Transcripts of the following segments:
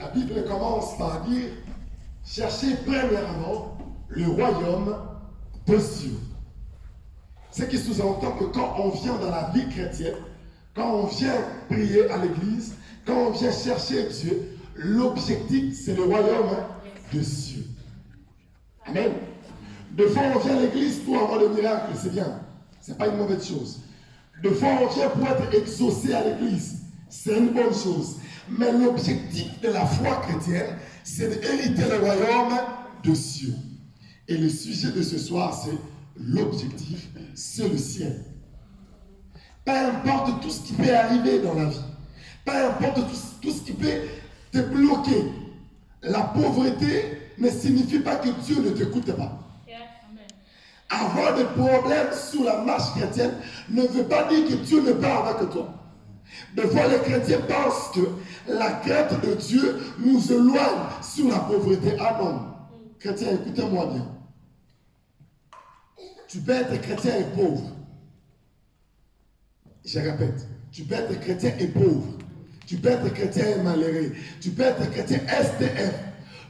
La Bible commence par dire, cherchez premièrement le royaume de Dieu. Ce qui sous-entend que quand on vient dans la vie chrétienne, quand on vient prier à l'église, quand on vient chercher Dieu, l'objectif c'est le royaume de Dieu. Amen. De fois on vient à l'église pour avoir le miracle, c'est bien. C'est pas une mauvaise chose. De fois on vient pour être exaucé à l'église, c'est une bonne chose. Mais l'objectif de la foi chrétienne, c'est d'hériter le royaume de Dieu. Et le sujet de ce soir, c'est l'objectif, c'est le ciel. Peu importe tout ce qui peut arriver dans la vie, peu importe tout ce qui peut te bloquer, la pauvreté ne signifie pas que Dieu ne t'écoute pas. Avoir des problèmes sur la marche chrétienne ne veut pas dire que Dieu ne parle avec toi. Des fois, les chrétiens pensent que la crainte de Dieu nous éloigne sur la pauvreté. Ah non, chrétien, écoutez-moi bien. Tu peux être chrétien et pauvre. Je répète, tu peux être chrétien et pauvre. Tu peux être chrétien et malheureux. Tu peux être chrétien SDF.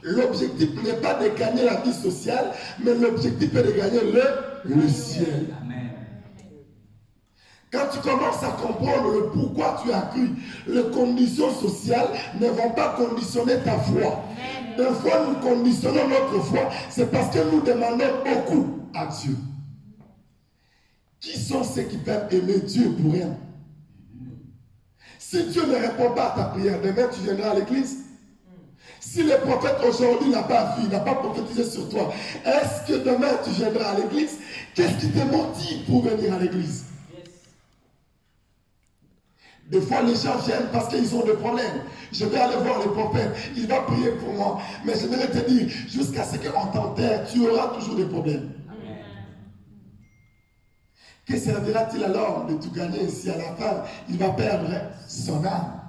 L'objectif n'est pas de gagner la vie sociale, mais l'objectif est de gagner le ciel. Amen. Quand tu commences à comprendre le pourquoi tu as cru, les conditions sociales ne vont pas conditionner ta foi. Des fois, nous conditionnons notre foi, c'est parce que nous demandons beaucoup à Dieu. Qui sont ceux qui peuvent aimer Dieu pour rien? Si Dieu ne répond pas à ta prière, demain tu viendras à l'église. Si le prophète aujourd'hui n'a pas vu, n'a pas prophétisé sur toi, est-ce que demain tu viendras à l'église? Qu'est-ce qui te motive pour venir à l'église? Des fois, les gens viennent parce qu'ils ont des problèmes. Je vais aller voir le prophète, il va prier pour moi. Mais je vais te dire, jusqu'à ce qu'on t'enterre, tu auras toujours des problèmes. Que servira-t-il alors de tout gagner si à la fin, il va perdre son âme?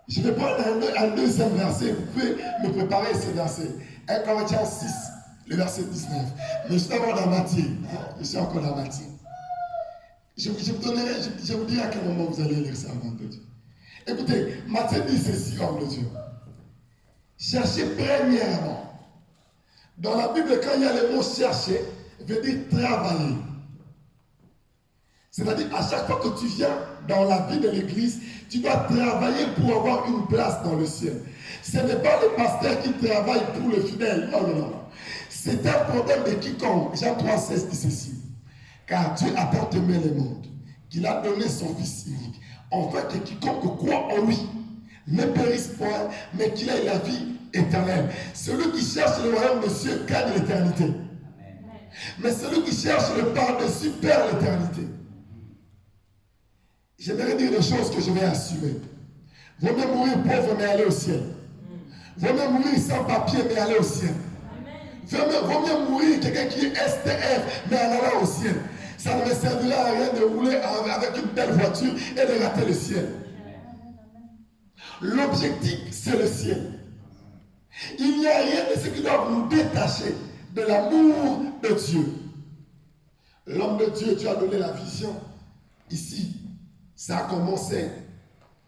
Je vais prendre un deuxième verset. Vous pouvez me préparer ce verset. 1 Corinthiens 6, le verset 19. Mais je suis encore dans Matthieu. Je suis encore dans Matthieu. Je vous dirai à quel moment vous allez lire ça avant de Dieu. Écoutez, Matthieu dit ceci, homme de Dieu. Cherchez premièrement. Dans la Bible, quand il y a le mot chercher, il veut dire travailler. C'est-à-dire, à chaque fois que tu viens dans la vie de l'église, tu dois travailler pour avoir une place dans le ciel. Ce n'est pas le pasteur qui travaille pour le fidèle. Non, non, non. C'est un problème de quiconque. Jean 3,16 dit ceci. Car Dieu a tant aimé le monde qu'il a donné son Fils unique, afin que quiconque croit en lui ne périsse point, mais qu'il ait la vie éternelle. Celui qui cherche le royaume de Dieu gagne l'éternité. Mais celui qui cherche le par-dessus perd l'éternité. J'aimerais dire des choses que je vais assumer. Vaut mieux mourir pauvre mais aller au ciel. Vaut mieux mourir sans papier mais aller au ciel. Vaut mieux mourir quelqu'un qui est STF mais en allant au ciel. Ça ne me servira à rien de rouler avec une belle voiture et de rater le ciel. L'objectif, c'est le ciel. Il n'y a rien de ce qui doit nous détacher de l'amour de Dieu. L'homme de Dieu, tu as donné la vision. Ici, ça a commencé.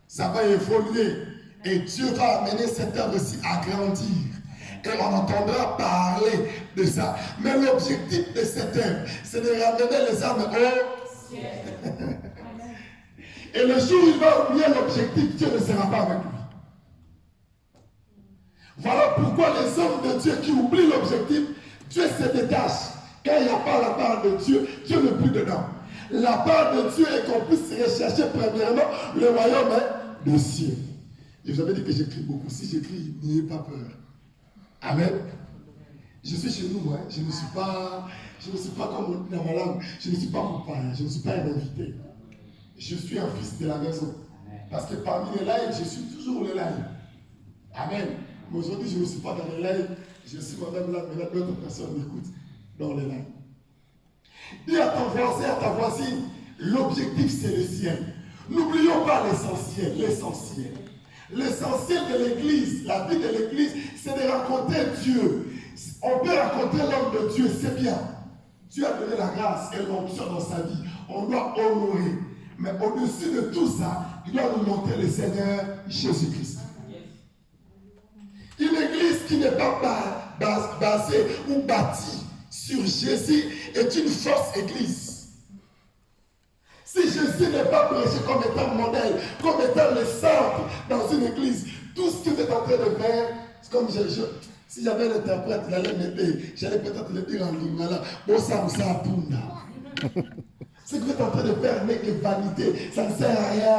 Ça va évoluer. Et Dieu va amener cette œuvre-ci à grandir. Et on entendra parler de ça. Mais l'objectif de cette œuvre, c'est de ramener les âmes au ciel. Et le jour où il va oublier l'objectif, Dieu ne sera pas avec lui. Voilà pourquoi les hommes de Dieu qui oublient l'objectif, Dieu se détache. Quand il n'y a pas la part de Dieu, Dieu n'est plus dedans. La part de Dieu est qu'on puisse rechercher premièrement le royaume de cieux. Et vous avez dit que j'écris beaucoup. Si j'écris, n'ayez pas peur. Amen. Je suis chez nous, hein. Je ne suis pas comme on dit dans ma langue, je ne suis pas mon père, je ne suis pas un invité. Je suis un fils de la maison. Parce que parmi les lives, je suis toujours le live. Amen. Mais aujourd'hui, je ne suis pas dans les lives, je suis madame là, mais là, d'autres personnes m'écoutent dans les lives. Dis à ton voisin, à ta voisine, l'objectif c'est le ciel. N'oublions pas l'essentiel, l'essentiel. L'essentiel de l'église, la vie de l'église, c'est de rencontrer Dieu. On peut rencontrer l'homme de Dieu, c'est bien. Dieu a donné la grâce et l'onction dans sa vie. On doit honorer. Mais au-dessus de tout ça, il doit nous montrer le Seigneur Jésus-Christ. L'église qui n'est pas basée ou bâtie sur Jésus est une fausse église. Si Jésus n'est pas prêché comme étant modèle, comme étant le centre dans une église, tout ce que vous êtes en train de faire, c'est comme si j'avais l'interprète, il allait m'aider. J'allais peut-être le dire en lingala. Bon, ça me sert à Punda. Ce que vous êtes en train de faire n'est que vanité. Ça ne sert à rien.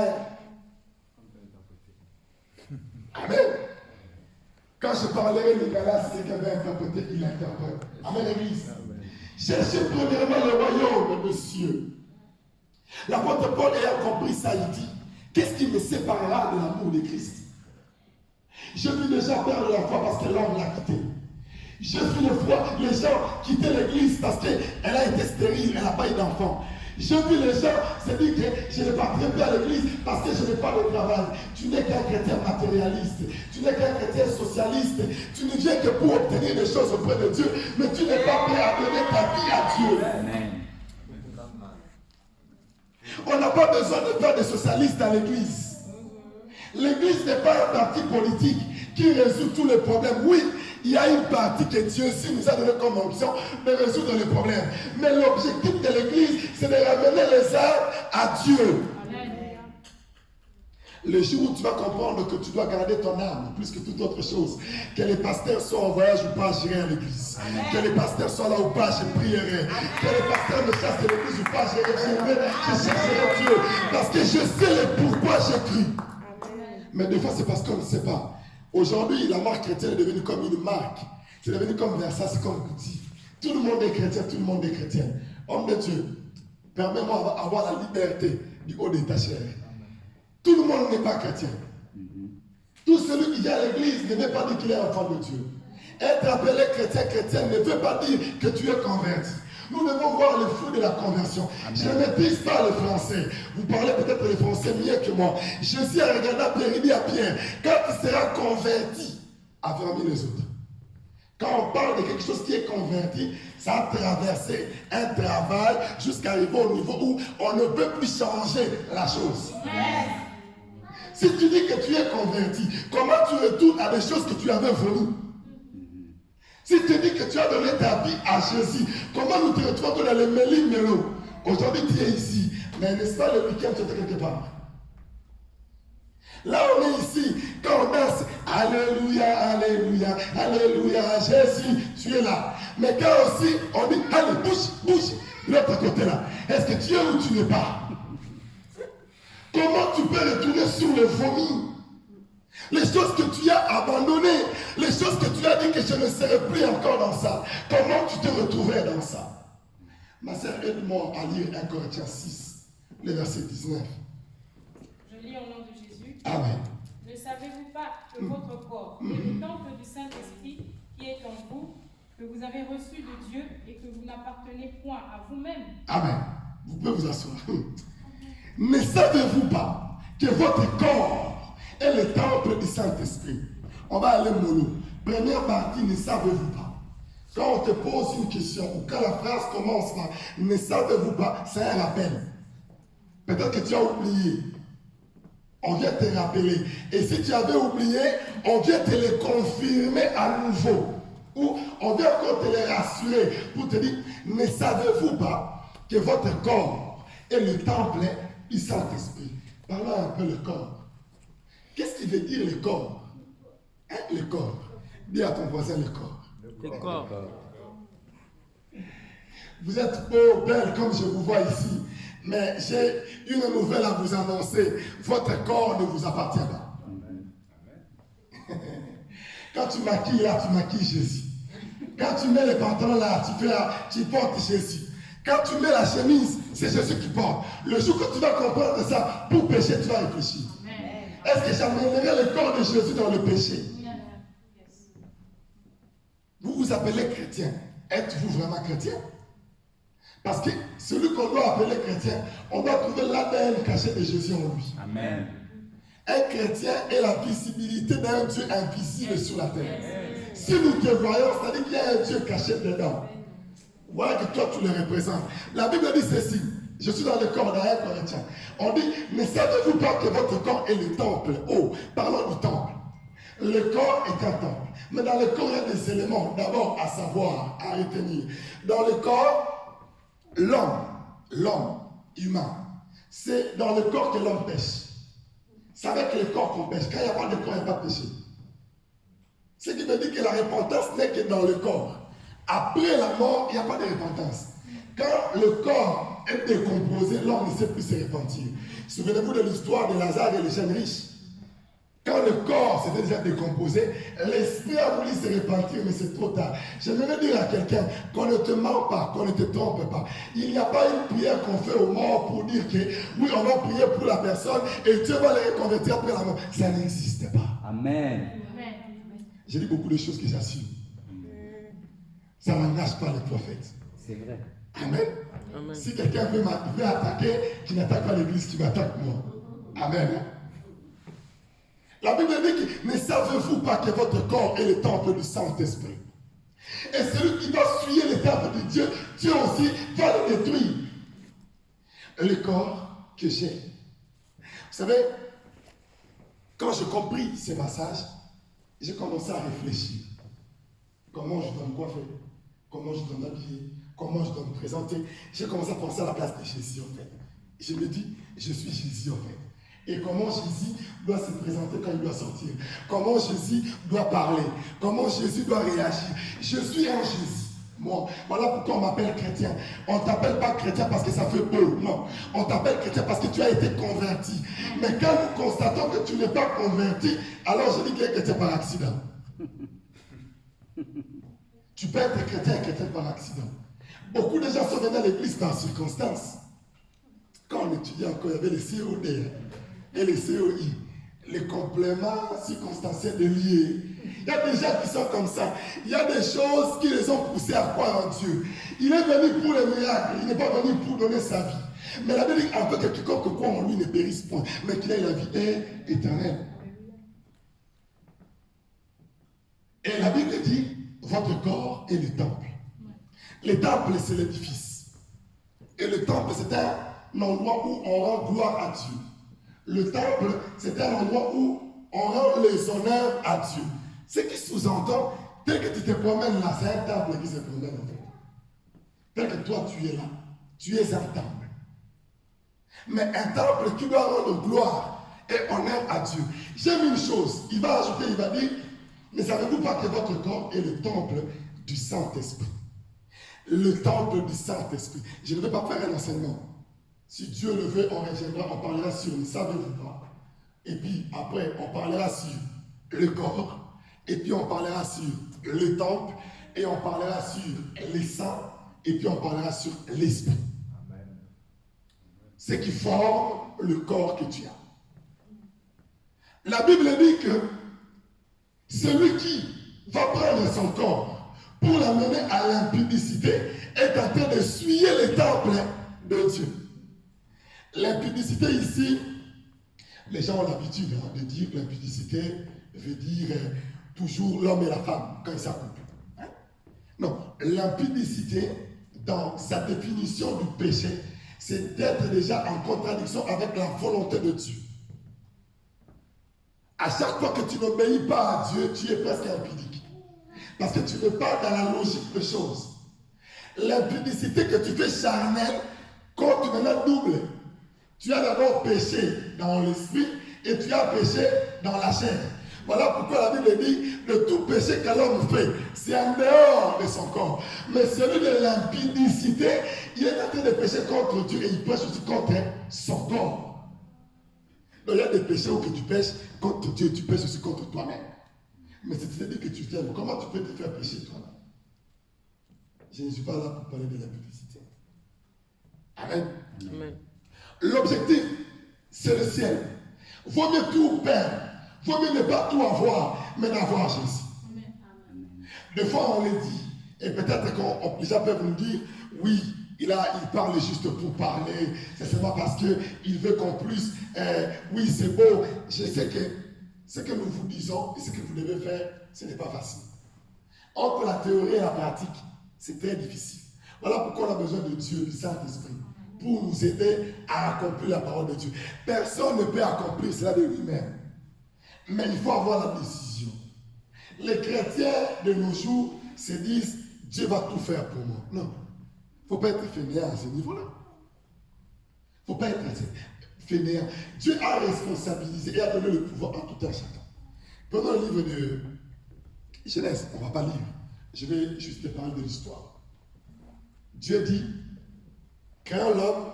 Amen. Quand je parlerai lingala, c'est quelqu'un qui avait interprété, il interprète. Amen, l'église. Cherchez premièrement le royaume de cieux. L'apôtre Paul ayant compris ça, il dit, qu'est-ce qui me séparera de l'amour de Christ? Je vis déjà perdre la foi parce que l'homme l'a quitté. Je vis les gens quitter l'église parce qu'elle a été stérile, elle n'a pas eu d'enfant. Je vis les gens se dire que je ne partirai plus à l'église parce que je n'ai pas de travail. Tu n'es qu'un chrétien matérialiste, tu n'es qu'un chrétien socialiste, tu ne viens que pour obtenir des choses auprès de Dieu, mais tu n'es pas prêt à donner ta vie à Dieu. Amen. On n'a pas besoin de faire des socialistes à l'église. L'église n'est pas un parti politique qui résout tous les problèmes. Oui, il y a une partie que Dieu aussi nous a donné comme option de résoudre les problèmes. Mais l'objectif de l'église, c'est de ramener les âmes à Dieu. Le jour où tu vas comprendre que tu dois garder ton âme plus que toute autre chose, que les pasteurs soient en voyage ou pas, j'irai à l'église. Que les pasteurs soient là ou pas, je prierai. Que les pasteurs me chassent de l'église ou pas, je chercherai Dieu. Parce que je sais le pourquoi j'écris. Mais des fois, c'est parce qu'on ne sait pas. Aujourd'hui, la marque chrétienne est devenue comme une marque. C'est devenu comme Versace, comme Gucci. Tout le monde est chrétien, tout le monde est chrétien. Homme de Dieu, permets-moi d'avoir la liberté du haut de ta chair. Tout le monde n'est pas chrétien. Tout celui qui vient à l'église ne veut pas dire qu'il est enfant de Dieu. Être appelé chrétien ne veut pas dire que tu es converti. Nous devons voir le fruit de la conversion. Amen. Je ne maîtrise pas le français. Vous parlez peut-être le français mieux que moi. Jésus a regardé Pierre, il dit à Pierre, quand tu seras converti, affermis les autres. Quand on parle de quelque chose qui est converti, ça a traversé un travail jusqu'à arriver au niveau où on ne peut plus changer la chose. Amen. Si tu dis que tu es converti, comment tu retournes à des choses que tu avais voulu? Si tu dis que tu as donné ta vie à Jésus, comment nous te retrouvons dans les méli-mélo? Aujourd'hui, tu es ici, mais n'est-ce pas le week-end, tu es quelque part? Là, on est ici, quand on danse, Alléluia, Alléluia, Alléluia, Jésus, tu es là. Mais quand aussi, on dit, allez, bouge, bouge, de l'autre côté là, est-ce que tu es ou tu n'es pas? Comment tu peux retourner sur le vomi? Les choses que tu as abandonnées, les choses que tu as dit que je ne serai plus encore dans ça, comment tu te retrouverais dans ça? Ma sœur, aide-moi à lire 1 Corinthiens 6, le verset 19. Je lis au nom de Jésus. Amen. Ne savez-vous pas que votre corps est le temple du Saint-Esprit qui est en vous, que vous avez reçu de Dieu et que vous n'appartenez point à vous-même? Amen. Vous pouvez vous asseoir. Ne savez-vous pas que votre corps est le temple du Saint-Esprit? On va aller mollo. Première partie, ne savez-vous pas? Quand on te pose une question ou quand la phrase commence par ne savez-vous pas, c'est un rappel. Peut-être que tu as oublié. On vient te rappeler. Et si tu avais oublié, on vient te le confirmer à nouveau. Ou on vient encore te le rassurer pour te dire, ne savez-vous pas que votre corps est le temple du Saint-Esprit? Parlons un peu le corps. Qu'est-ce qui veut dire le corps? Hein, le corps. Dis à ton voisin le corps. Le corps. Vous êtes beau, belle comme je vous vois ici. Mais j'ai une nouvelle à vous annoncer. Votre corps ne vous appartient pas. Quand tu maquilles là, tu maquilles Jésus. Quand tu mets les pantalons là, tu portes Jésus. Quand tu mets la chemise, c'est Jésus qui porte. Le jour que tu vas comprendre ça, pour pécher, tu vas réfléchir. Est-ce que j'amènerai le corps de Jésus dans le péché? Vous vous appelez chrétien. Êtes-vous vraiment chrétien? Parce que celui qu'on doit appeler chrétien, on doit trouver l'ADN caché de Jésus en lui. Amen. Un chrétien est la visibilité d'un Dieu invisible sur la terre. Si nous te voyons, c'est-à-dire qu'il y a un Dieu caché dedans. Voilà que toi tu le représentes. La Bible dit ceci. Je suis dans le corps d'un Corinthien. On dit, ne savez-vous pas que votre corps est le temple? Oh, parlons du temple. le corps est un temple. Mais dans le corps, il y a des éléments d'abord à savoir, à retenir. Dans le corps, l'homme humain, c'est dans le corps que l'homme pêche. C'est avec le corps qu'on pêche. Quand il n'y a pas de corps, il n'y a pas de péché. Ce qui veut dire que la repentance n'est que dans le corps. Après la mort, il n'y a pas de repentance. Quand le corps est décomposé, l'homme ne sait plus se repentir. Souvenez-vous de l'histoire de Lazare et les jeunes riches. Quand le corps s'était déjà décomposé, l'esprit a voulu se repentir, mais c'est trop tard. J'aimerais dire à quelqu'un qu'on ne te ment pas, qu'on ne te trompe pas. Il n'y a pas une prière qu'on fait aux morts pour dire que oui, on va prier pour la personne et Dieu va les reconvertir après la mort. Ça n'existe pas. Amen. J'ai dit beaucoup de choses que j'assume. Ça n'engage pas les prophètes. C'est vrai. Amen. Amen. Si quelqu'un veut attaquer, qui n'attaque pas l'église, qui m'attaque moi. Amen. La Bible dit que ne savez-vous pas que votre corps est le temple du Saint-Esprit? Et celui qui va souiller le temple de Dieu, Dieu aussi va le détruire. Le corps que j'ai. Vous savez, quand j'ai compris ces passages, j'ai commencé à réfléchir. Comment je dois me coiffer? Comment je dois m'habiller? Comment je dois me présenter? J'ai commencé à penser à la place de Jésus en fait. Je me dis, je suis Jésus en fait. Et comment Jésus doit se présenter quand il doit sortir. Comment Jésus doit parler. Comment Jésus doit réagir. Je suis un Jésus. Moi, voilà pourquoi on m'appelle chrétien. On ne t'appelle pas chrétien parce que ça fait beau. Non. On t'appelle chrétien parce que tu as été converti. Mais quand nous constatons que tu n'es pas converti, alors je dis qu'il est chrétien par accident. Tu peux être chrétien et chrétien par accident. Beaucoup de gens sont venus à l'église par circonstance. Quand on étudiait encore, il y avait les COD et les COI, les compléments circonstanciels de liés. Il y a des gens qui sont comme ça. Il y a des choses qui les ont poussés à croire en Dieu. Il est venu pour les miracles, il n'est pas venu pour donner sa vie. Mais la Bible dit en fait que quiconque croit en lui ne périsse point, mais qu'il ait la vie éternelle. Et la Bible dit, votre corps est le temple. Le temple, c'est l'édifice. Et le temple, c'est un endroit où on rend gloire à Dieu. Le temple, c'est un endroit où on rend les honneurs à Dieu. Ce qui sous-entend, tel que tu te promènes là, c'est un temple qui se promène en fait. Tel que toi, tu es là. Tu es un temple. Mais un temple qui doit rendre gloire et honneur à Dieu. J'aime une chose. Il va ajouter, il va dire, ne savez-vous pas que votre corps est le temple du Saint-Esprit? Le temple du Saint-Esprit. Je ne vais pas faire un enseignement. Si Dieu le veut, on reviendra, on parlera sur ne savez-vous pas. Et puis après, on parlera sur le corps. Et puis on parlera sur le temple. Et on parlera sur les saints. Et puis on parlera sur l'esprit. Ce qui forme le corps que tu as. La Bible dit que celui qui va prendre son corps pour l'amener à l'impudicité est en train de souiller le temple de Dieu. L'impudicité ici, les gens ont l'habitude de dire que l'impudicité veut dire toujours l'homme et la femme quand ils s'accouplent. Non, l'impudicité, dans sa définition du péché, c'est d'être déjà en contradiction avec la volonté de Dieu. À chaque fois que tu n'obéis pas à Dieu, tu es presque impudique. Parce que tu ne veux pas dans la logique des choses. L'impudicité que tu fais charnelle, compte maintenant double. Tu as d'abord péché dans l'esprit et tu as péché dans la chair. Voilà pourquoi la Bible dit de tout péché que l'homme fait, c'est en dehors de son corps. Mais celui de l'impudicité, il est en train de pécher contre Dieu et il pêche aussi contre son corps. Donc il y a des péchés où que tu pêches contre Dieu, tu pêches aussi contre toi-même. Mais c'est-à-dire que tu t'aimes. Comment tu peux te faire pécher toi-même? Je ne suis pas là pour parler de l'impudicité. Amen. Amen. L'objectif, c'est le ciel. Vaut mieux tout perdre. Vaut mieux ne pas tout avoir, mais d'avoir Jésus. Des fois, on le dit. Et peut-être qu'on les gens peuvent nous dire, oui, il parle juste pour parler. C'est seulement parce qu'il veut qu'on puisse. Oui, c'est beau. Je sais que ce que nous vous disons et ce que vous devez faire, ce n'est pas facile. Entre la théorie et la pratique, c'est très difficile. Voilà pourquoi on a besoin de Dieu, du Saint-Esprit, pour nous aider à accomplir la parole de Dieu. Personne ne peut accomplir cela de lui-même. Mais il faut avoir la décision. Les chrétiens de nos jours se disent Dieu va tout faire pour moi. Non. Il ne faut pas être fainéant à ce niveau-là. Il ne faut pas être fainéant. Dieu a responsabilisé et a donné le pouvoir en tout un chacun. Prenons le livre de Genèse, on ne va pas lire. Je vais juste te parler de l'histoire. Dieu dit, créons l'homme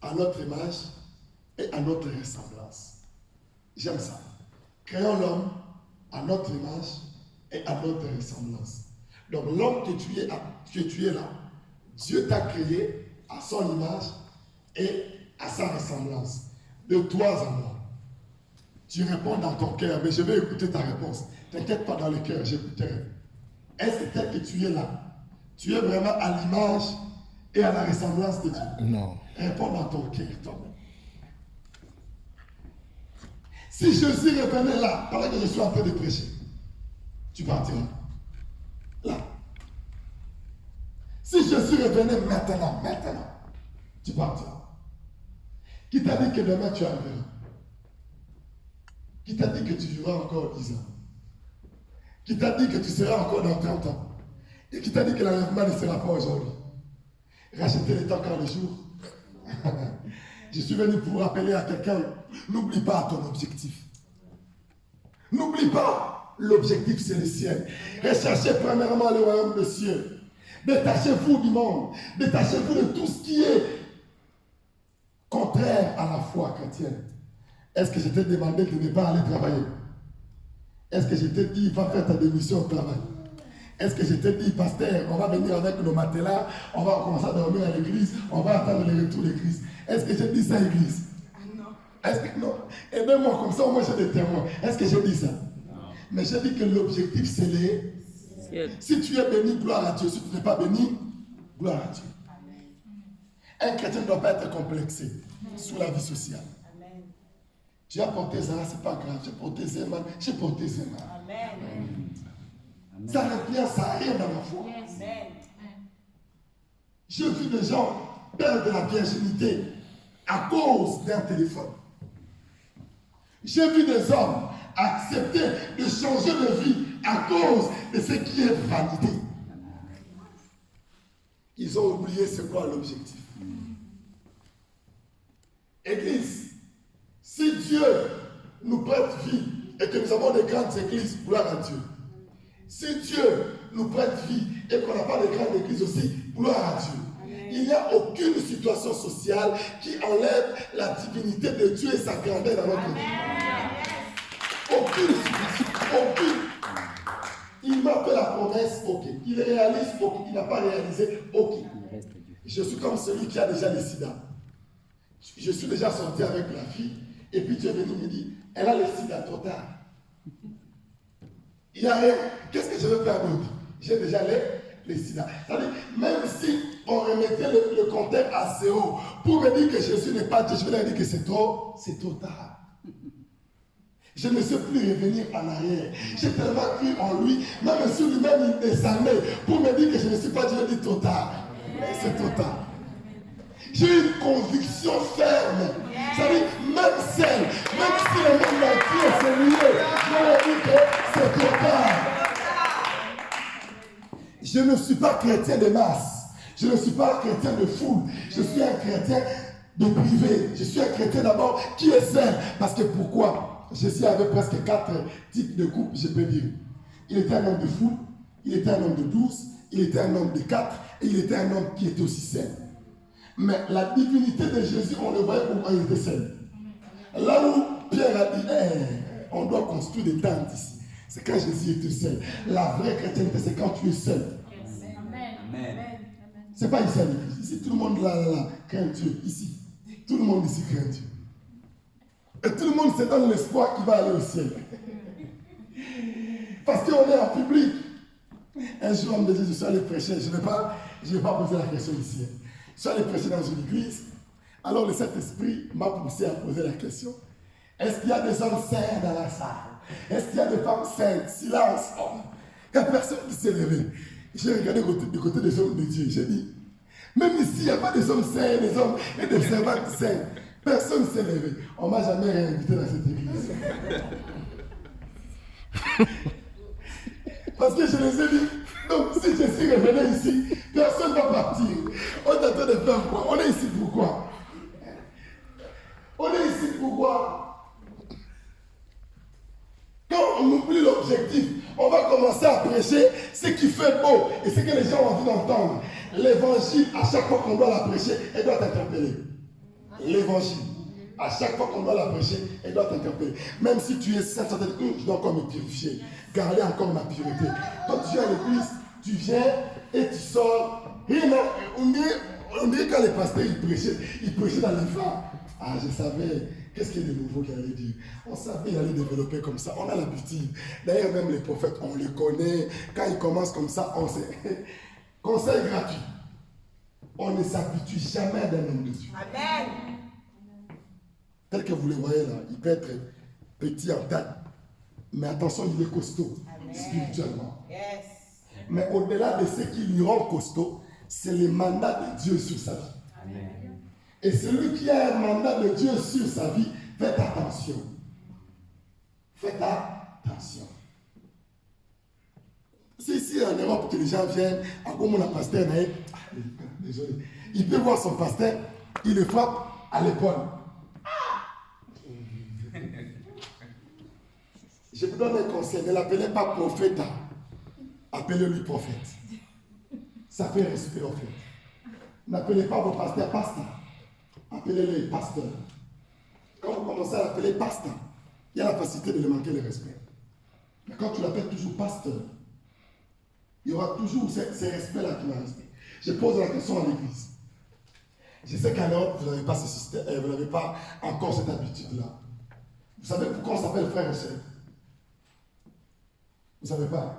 à notre image et à notre ressemblance. J'aime ça. Créons l'homme à notre image et à notre ressemblance. Donc l'homme que tu es là, Dieu t'a créé à son image et à sa ressemblance. De toi à moi. Tu réponds dans ton cœur, mais je vais écouter ta réponse. T'inquiète pas dans le cœur, j'écouterai. Est-ce que tel que tu es là, tu es vraiment à l'image et à la ressemblance de Dieu? Non. Réponds dans ton cœur, toi-même. Si Jésus revenait là, pendant que je suis en train de prêcher, tu partiras. Là. Si Jésus revenait maintenant, tu partiras. Qui t'a dit que demain tu arriveras? Qui t'a dit que tu vivras encore 10 ans? Qui t'a dit que tu seras encore dans 30 ans? Et qui t'a dit que l'enlèvement ne sera pas aujourd'hui? Racheter le temps quand le jour. Je suis venu pour rappeler à quelqu'un, n'oublie pas ton objectif. N'oublie pas, l'objectif c'est le ciel. Recherchez premièrement le royaume des cieux. Détachez-vous du monde. Détachez-vous de tout ce qui est contraire à la foi chrétienne. Est-ce que je t'ai demandé de ne pas aller travailler? Est-ce que je t'ai dit, va faire ta démission au travail? Est-ce que je t'ai dit, pasteur, on va venir avec nos matelas, on va commencer à dormir à l'église, on va attendre le retour de l'église? Est-ce que j'ai dit ça à l'église? Non. Est-ce que non? Aidez-moi comme ça, moi j'ai des témoins. Est-ce que j'ai dit ça? Non. Mais j'ai dit que l'objectif c'est les... Si tu es béni, gloire à Dieu. Si tu n'es pas béni, gloire à Dieu. Amen. Un chrétien ne doit pas être complexé sous la vie sociale. Amen. Tu as porté ça, c'est pas grave. J'ai porté ça, j'ai porté ça. Amen. Ça revient, ça arrive dans ma foi. Amen. J'ai vu des gens perdre la virginité à cause d'un téléphone. J'ai vu des hommes accepter de changer de vie à cause de ce qui est vanité. Ils ont oublié c'est quoi l'objectif. Église, si Dieu nous prête vie et que nous avons des grandes églises, gloire à Dieu. Si Dieu nous prête vie et qu'on n'a pas de grandes églises aussi, gloire à Dieu. Il n'y a aucune situation sociale qui enlève la divinité de Dieu et sa grandeur dans notre vie. Aucune situation, aucune. Il m'a fait la promesse, ok. Il réalise, ok. Il n'a pas réalisé, ok. Je suis comme celui qui a déjà le sida. Je suis déjà sorti avec la fille, et puis tu es venu me dire, elle a le sida trop tard. Il n'y a rien. Qu'est-ce que je veux faire d'autre? J'ai déjà le sida. C'est-à-dire, même si on remettait le compteur à zéro pour me dire que Jésus n'est pas Dieu, je vais leur dire que c'est trop tard. Je ne sais plus revenir en arrière. J'ai tellement cru en lui, même si lui-même il descendait pour me dire que je ne suis pas Dieu, je dis trop tard. C'est trop tard. J'ai une conviction ferme. C'est-à-dire, même celle, même si le monde entier s'est lié, je leur dis que c'est trop tard. Je ne suis pas chrétien de masse. Je ne suis pas chrétien de foule. Je suis un chrétien de privé. Je suis un chrétien d'abord qui est seul. Parce que pourquoi? Jésus avait presque 4 types de couples, je peux dire. Il était un homme de foule, il était un homme de 12, il était un homme de 4, et il était un homme qui était aussi seul. Mais la divinité de Jésus, on le voyait comment il était seul. Là où Pierre a dit, on doit construire des tentes ici. C'est quand Jésus était seul. La vraie chrétienté, c'est quand tu es seul. Amen. C'est pas ici à l'église. Ici, tout le monde là, craint Dieu. Ici, tout le monde ici craint Dieu. Et tout le monde se donne l'espoir qu'il va aller au ciel. Parce qu'on est en public. Un jour, on me dit, je suis allé prêcher. Je ne vais pas poser la question ici. Je suis allé prêcher dans une église. Alors le Saint-Esprit m'a poussé à poser la question. Est-ce qu'il y a des hommes saints dans la salle? Est-ce qu'il y a des femmes saintes? Silence. Il n'y a personne qui s'est levé. J'ai regardé du côté des hommes de Dieu. J'ai dit, même ici, il n'y a pas des hommes saints, des hommes et des servantes saints. Personne ne s'est levé. On ne m'a jamais réinvité dans cette église. Parce que je les ai dit, donc si je suis revenu ici, personne ne va partir. On est en train de faire quoi? On est ici pourquoi? On est ici pourquoi? Quand on oublie l'objectif, on va commencer à prêcher ce qui fait beau et ce que les gens ont envie d'entendre. L'évangile, à chaque fois qu'on doit la prêcher, elle doit t'interpeller. L'évangile, à chaque fois qu'on doit la prêcher, elle doit t'interpeller. Même si tu es saint, tu dois dire, je dois encore me purifier, garder encore ma pureté. Quand tu viens à l'église, tu viens et tu sors. On dirait quand les pasteurs ils prêchaient dans les phares. Ah, je savais. Qu'est-ce qu'il y a de nouveau qu'il allait dire? On savait qu'il allait développer comme ça. On a l'habitude. D'ailleurs, même les prophètes, on les connaît. Quand ils commencent comme ça, on sait. Conseil gratuit. On ne s'habitue jamais d'un homme de Dieu. Amen. Tel que vous le voyez là, il peut être petit en taille. Mais attention, il est costaud. Amen. Spirituellement. Yes. Mais au-delà de ce qui lui rend costaud, c'est le mandat de Dieu sur sa vie. Amen. Et celui qui a un mandat de Dieu sur sa vie, faites attention. Faites attention. C'est ici en Europe que les gens viennent, à comme on a pasteur, désolé, il peut voir son pasteur, il le frappe à l'épaule. Je vous donne un conseil, ne l'appelez pas prophète, appelez-lui prophète. Ça fait respect en fait. N'appelez pas vos pasteurs pasteur. Appelez-les pasteur. Quand vous commencez à l'appeler pasteur, il y a la facilité de lui manquer le respect. Mais quand tu l'appelles toujours pasteur, il y aura toujours ces respects-là qui vont rester. Je pose la question à l'église. Je sais qu'à l'heure, vous n'avez pas ce système, vous n'avez pas encore cette habitude-là. Vous savez pourquoi on s'appelle frère et sœur? Vous ne savez pas?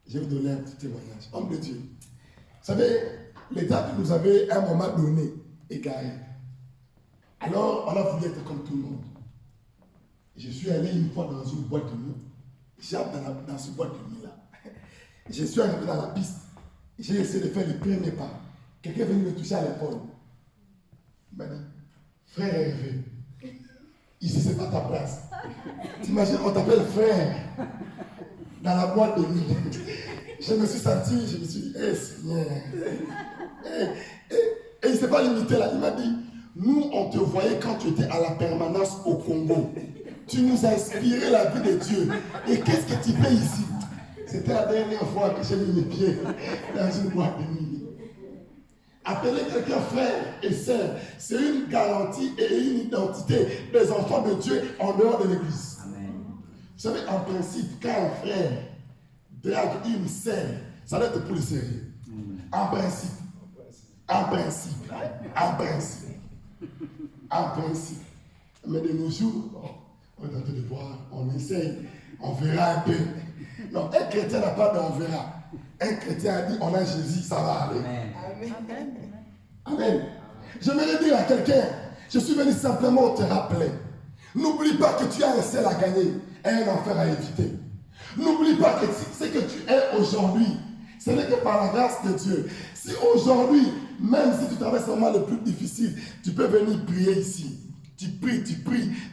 Je vais vous donner un petit témoignage. Homme de Dieu. Vous savez, les diables nous avaient à un moment donné égarés. Alors, on a voulu être comme tout le monde. Je suis allé une fois dans une boîte de nuit. J'entre dans cette boîte de nuit-là. Je suis arrivé dans la piste. J'ai essayé de faire le premier pas. Quelqu'un est venu me toucher à l'épaule. Il m'a dit, frère Hervé, ici c'est pas ta place. T'imagines, on t'appelle frère dans la boîte de nuit. Je me suis senti, je me suis dit, Seigneur. Et il ne s'est pas limité là. Il m'a dit, nous on te voyait quand tu étais à la permanence au Congo. Tu nous as inspiré la vie de Dieu. Et qu'est-ce que tu fais ici? C'était la dernière fois que j'ai mis mes pieds dans une boîte de nuit. Appeler quelqu'un frère et sœur, c'est une garantie et une identité des enfants de Dieu en dehors de l'église. Amen. Vous savez, en principe, quand un frère drague une sœur, ça doit être pour le sérieux. En principe. En principe. En principe. En principe. Mais de nos jours, on est en train de voir, on essaye, on verra un peu. Non, un chrétien n'a pas d'on verra. Un chrétien a dit, on a Jésus, ça va aller. Amen. Amen. J'aimerais dire à quelqu'un, je suis venu simplement te rappeler. N'oublie pas que tu as un ciel à gagner et un enfer à éviter. N'oublie pas que ce que tu es aujourd'hui, ce n'est que par la grâce de Dieu. Si aujourd'hui, même si tu traverses le moment le plus difficile, tu peux venir prier ici. Tu pries,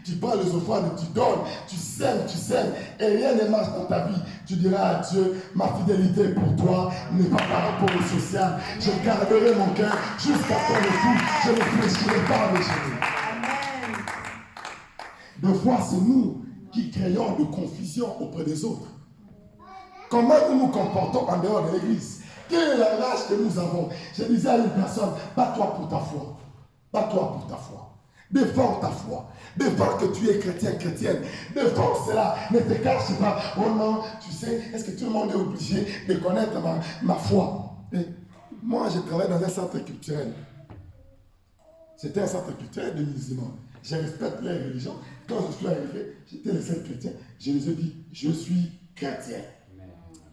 tu prends les offrandes, tu donnes, tu sèmes, et rien ne marche dans ta vie. Tu diras à Dieu, ma fidélité pour toi n'est pas par rapport au social. Je garderai mon cœur jusqu'à ton retour. Je ne fléchirai pas mes genoux. Amen. Des fois, c'est nous qui créons de confusion auprès des autres. Comment nous nous comportons en dehors de l'église? Quel est le langage que nous avons? Je disais à une personne, bats-toi pour ta foi. Bats-toi pour ta foi. Défends ta foi. Défends que tu es chrétien, chrétienne. Défends cela. Ne te cache pas. Oh non, tu sais, est-ce que tout le monde est obligé de connaître ma foi? Et moi, je travaille dans un centre culturel. C'était un centre culturel de musulmans. Je respecte les religions. Quand je suis arrivé, j'étais le seul chrétien. Je les ai dit, je suis chrétien.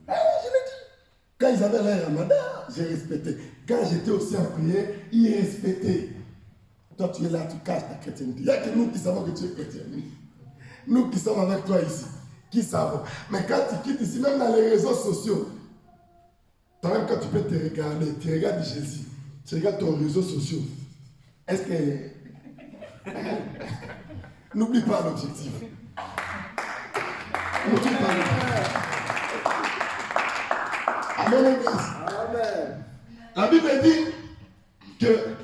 Ah, je l'ai dit. Quand ils avaient l'air ramadan, j'ai respecté. Quand j'étais aussi en prière, ils respectaient. Toi, tu es là, tu caches ta chrétienté. Il n'y a que nous qui savons que tu es chrétien. Nous qui sommes avec toi ici, qui savons. Mais quand tu quittes ici, même dans les réseaux sociaux, toi-même quand tu peux te regarder, tu regardes Jésus, tu regardes ton réseau social. Est-ce que... N'oublie pas l'objectif. N'oublie pas l'objectif. Amen, Église. Amen. La Bible dit que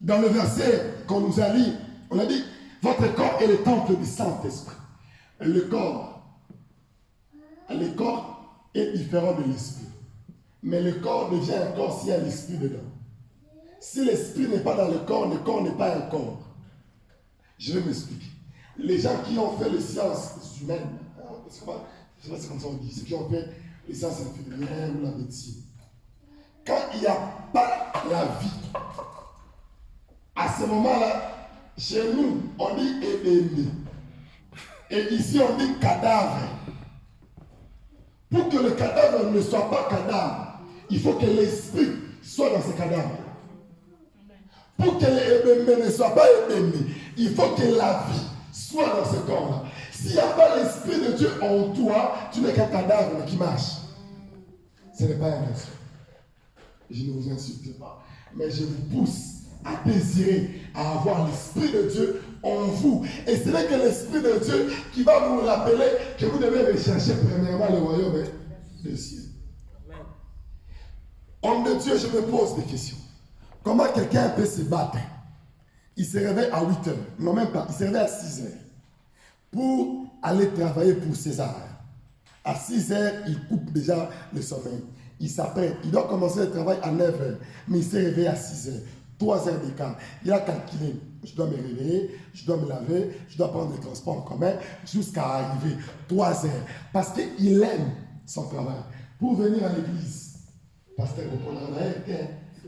dans le verset qu'on nous a lu, on a dit, votre corps est le temple du Saint-Esprit. Le corps est différent de l'esprit. Mais le corps devient un corps s'il y a l'esprit dedans. Si l'esprit n'est pas dans le corps n'est pas un corps. Je vais m'expliquer. Les gens qui ont fait les sciences humaines, je ne sais pas si c'est comme ça on dit, ceux qui ont fait les sciences infirmières ou la médecine, quand il n'y a pas la vie, à ce moment-là, chez nous, on dit ébéné. Et ici, on dit cadavre. Pour que le cadavre ne soit pas cadavre, il faut que l'esprit soit dans ce cadavre. Pour que l'ébéné ne soit pas ébéné, il faut que la vie soit dans ce corps-là. S'il n'y a pas l'esprit de Dieu en toi, tu n'es qu'un cadavre qui marche. Ce n'est pas un insulte. Je ne vous insulte pas. Mais je vous pousse à désirer, à avoir l'Esprit de Dieu en vous. Et ce n'est que l'Esprit de Dieu qui va vous rappeler que vous devez rechercher premièrement le royaume des cieux. Homme de Dieu, je me pose des questions. Comment quelqu'un peut se battre? Il se réveille à 8 heures. Non, même pas. Il se réveille à 6 heures. Pour aller travailler pour César. À 6 heures, il coupe déjà le sommeil. Il s'apprête. Il doit commencer le travail à 9 heures. Mais il s'est réveillé à 6 heures. 3 heures d'écart. Il a calculé. Je dois me réveiller, je dois me laver, je dois prendre le transport en commun jusqu'à arriver 3 heures. Parce qu'il aime son travail. Pour venir à l'église, pasteur,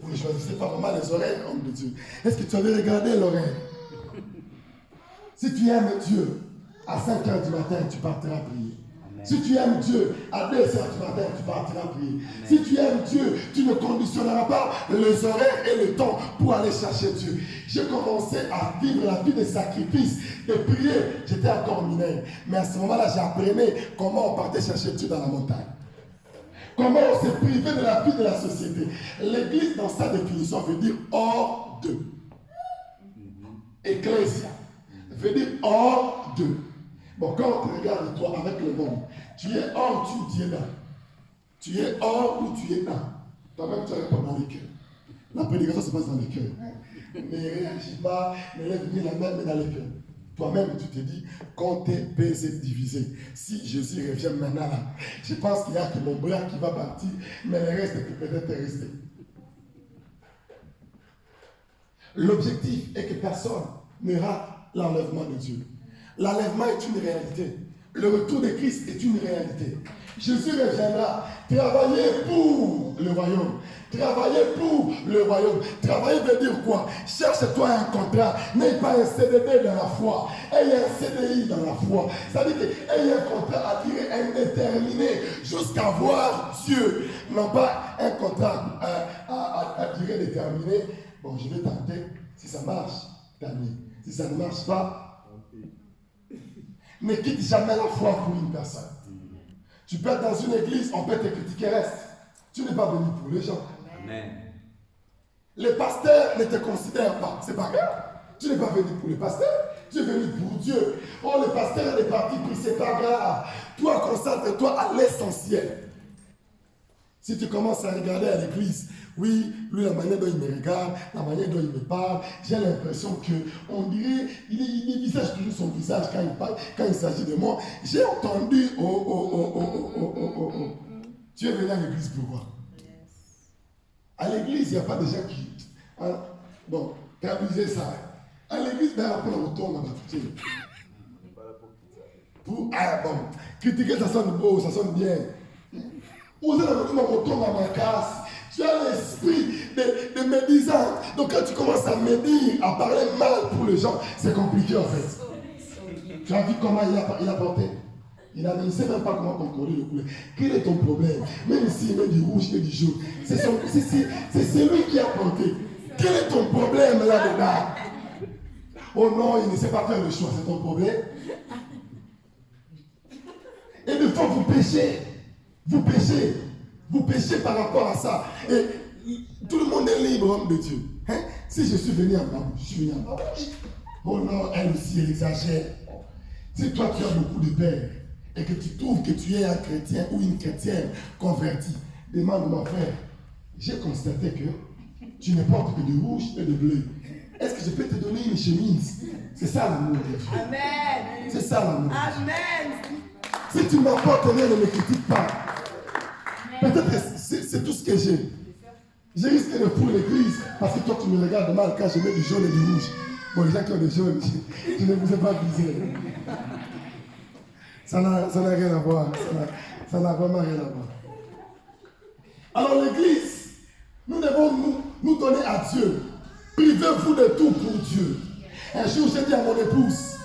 vous ne choisissez pas vraiment les oreilles, homme de Dieu. Est-ce que tu avais regardé l'oreille? Si tu aimes Dieu, à 5 heures du matin, tu partiras prier. Si tu aimes Dieu, à 2 heures du matin, tu partiras prier. Amen. Si tu aimes Dieu, tu ne conditionneras pas les horaires et le temps pour aller chercher Dieu. J'ai commencé à vivre la vie de sacrifice, de prier. J'étais encore mineur. Mais à ce moment-là, j'apprenais comment on partait chercher Dieu dans la montagne. Comment on s'est privé de la vie de la société. L'église, dans sa définition, veut dire hors de. Ecclésia veut dire hors de. Bon, quand on te regarde toi avec le monde, tu es hors ou tu es dans. Tu es hors ou tu es dans. Toi-même, tu n'es pas dans le cœur. La prédication se passe dans le cœur. Ne réagis pas, ne lève ni la main, mais dans le cœur. Toi-même, tu te dis, compter, peser, diviser. Si Jésus revient maintenant là, je pense qu'il n'y a que mon bras qui va partir, mais le reste peut peut-être rester. L'objectif est que personne ne rate l'enlèvement de Dieu. L'enlèvement est une réalité. Le retour de Christ est une réalité. Jésus reviendra. Travailler pour le royaume. Travailler pour le royaume. Travailler veut dire quoi? Cherche-toi un contrat. N'aie pas un CDD dans la foi. Ayez un CDI dans la foi. Ça veut dire ayez un contrat à durée indéterminée jusqu'à voir Dieu. Non pas un contrat à durée déterminée. Bon, je vais tenter. Si ça marche, tant mieux. Si ça ne marche pas, ne quitte jamais la foi pour une personne. Tu peux être dans une église, on peut te critiquer, reste. Tu n'es pas venu pour les gens. Amen. Les pasteurs ne te considèrent pas, c'est pas grave. Tu n'es pas venu pour le pasteur, tu es venu pour Dieu. Oh, le pasteur est parti, puis c'est pas grave. Toi, concentre-toi à l'essentiel. Si tu commences à regarder à l'église, oui, lui, la manière dont il me regarde, la manière dont il me parle, j'ai l'impression qu'on dirait, il visage toujours son visage quand il parle, quand il s'agit de moi. J'ai entendu, Tu es venu à l'église pourquoi? À l'église, il n'y a pas de gens qui... Hein? Bon, traduisez ça. À l'église, ben après on retourne à baptiser. Bon, critiquer, ça sonne beau, ça sonne bien. Oser la retourne, on retourne à ma casse. Tu as l'esprit de médisant. Donc quand tu commences à médire, à parler mal pour les gens, c'est compliqué en fait. Tu as vu comment il a porté? Il ne sait même pas comment contrôler le couleur. Quel est ton problème? Même s'il met du rouge et du jaune, c'est celui qui a porté. Quel est ton problème là-dedans? Oh non, il ne sait pas faire le choix, c'est ton problème. Et des fois vous péchez. Vous péchez par rapport à ça. Et tout le monde est libre, homme de Dieu. Hein? Si je suis venu en bambou, je suis venu en bambou. Oh non, elle aussi, elle exagère. Si toi, tu as beaucoup de pères, et que tu trouves que tu es un chrétien ou une chrétienne convertie, demande-moi, frère, j'ai constaté que tu ne portes que de rouge et de bleu. Est-ce que je peux te donner une chemise? C'est ça l'amour de Dieu. Amen. C'est ça l'amour. Amen. Si tu m'apportes rien, ne me critique pas. Peut-être que c'est tout ce que j'ai. J'ai risqué de fouler l'église parce que toi tu me regardes mal quand je mets du jaune et du rouge. Bon, les gens qui ont des jaunes, je ne vous ai pas visé. Ça n'a rien à voir. Ça n'a vraiment rien à voir. Alors l'église, nous devons nous donner à Dieu. Privez-vous de tout pour Dieu. Un jour, j'ai dit à mon épouse,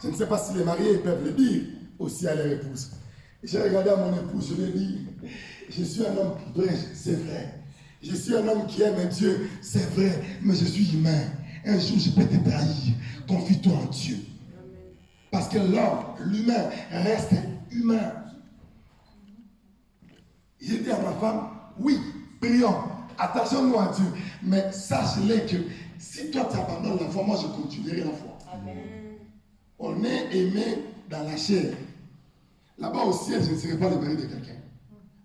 je ne sais pas si les mariés peuvent le dire aussi à leur épouse. J'ai regardé à mon épouse, je lui ai dit, je suis un homme qui prêche, c'est vrai. Je suis un homme qui aime Dieu, c'est vrai, mais je suis humain. Un jour, je peux te trahir. Confie-toi en Dieu. Parce que l'homme, l'humain, reste humain. J'ai dit à ma femme, oui, prions, attachons-nous à Dieu, mais sache-le que si toi tu abandonnes la foi, moi je continuerai la foi. Amen. On est aimé dans la chair. Là-bas au ciel, je ne serai pas le mari de quelqu'un.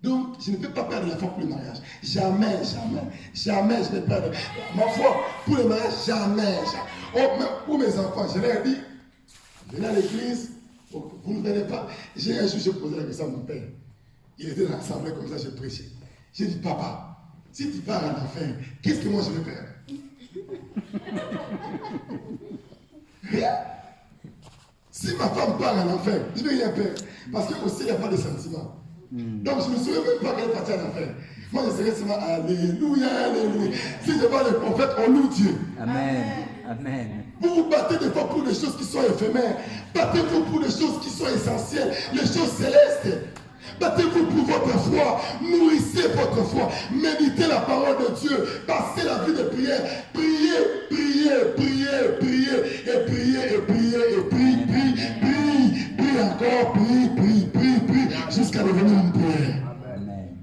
Donc, je ne peux pas perdre la foi pour le mariage. Jamais, jamais, jamais je vais perdre ma foi pour le mariage. Jamais, jamais. Oh, même pour mes enfants, je leur ai dit, venez à l'église, vous ne venez pas. Un jour, j'ai posé la question à mon père. Il était dans l'assemblée comme ça, je prêchais. J'ai dit, papa, si tu pars en enfer, qu'est-ce que moi je vais perdre? Rien. Si ma femme part en enfer, je ne vais rien perdre. Parce qu'aussi, il n'y a pas de sentiments. Donc, je ne me souviens même pas qu'elle est partie en enfer. Moi, je serais seulement Alléluia, Alléluia. Si je vois les prophètes, on loue Dieu. Amen. Amen. Vous vous battez des fois pour des choses qui sont éphémères. Battez-vous pour des choses qui sont essentielles, les choses célestes. Battez-vous pour votre foi, nourrissez votre foi, méditez la parole de Dieu, passez la vie de prière, priez, priez, priez, priez, et priez, et priez, et prie encore, prie, jusqu'à devenir une prière. Amen.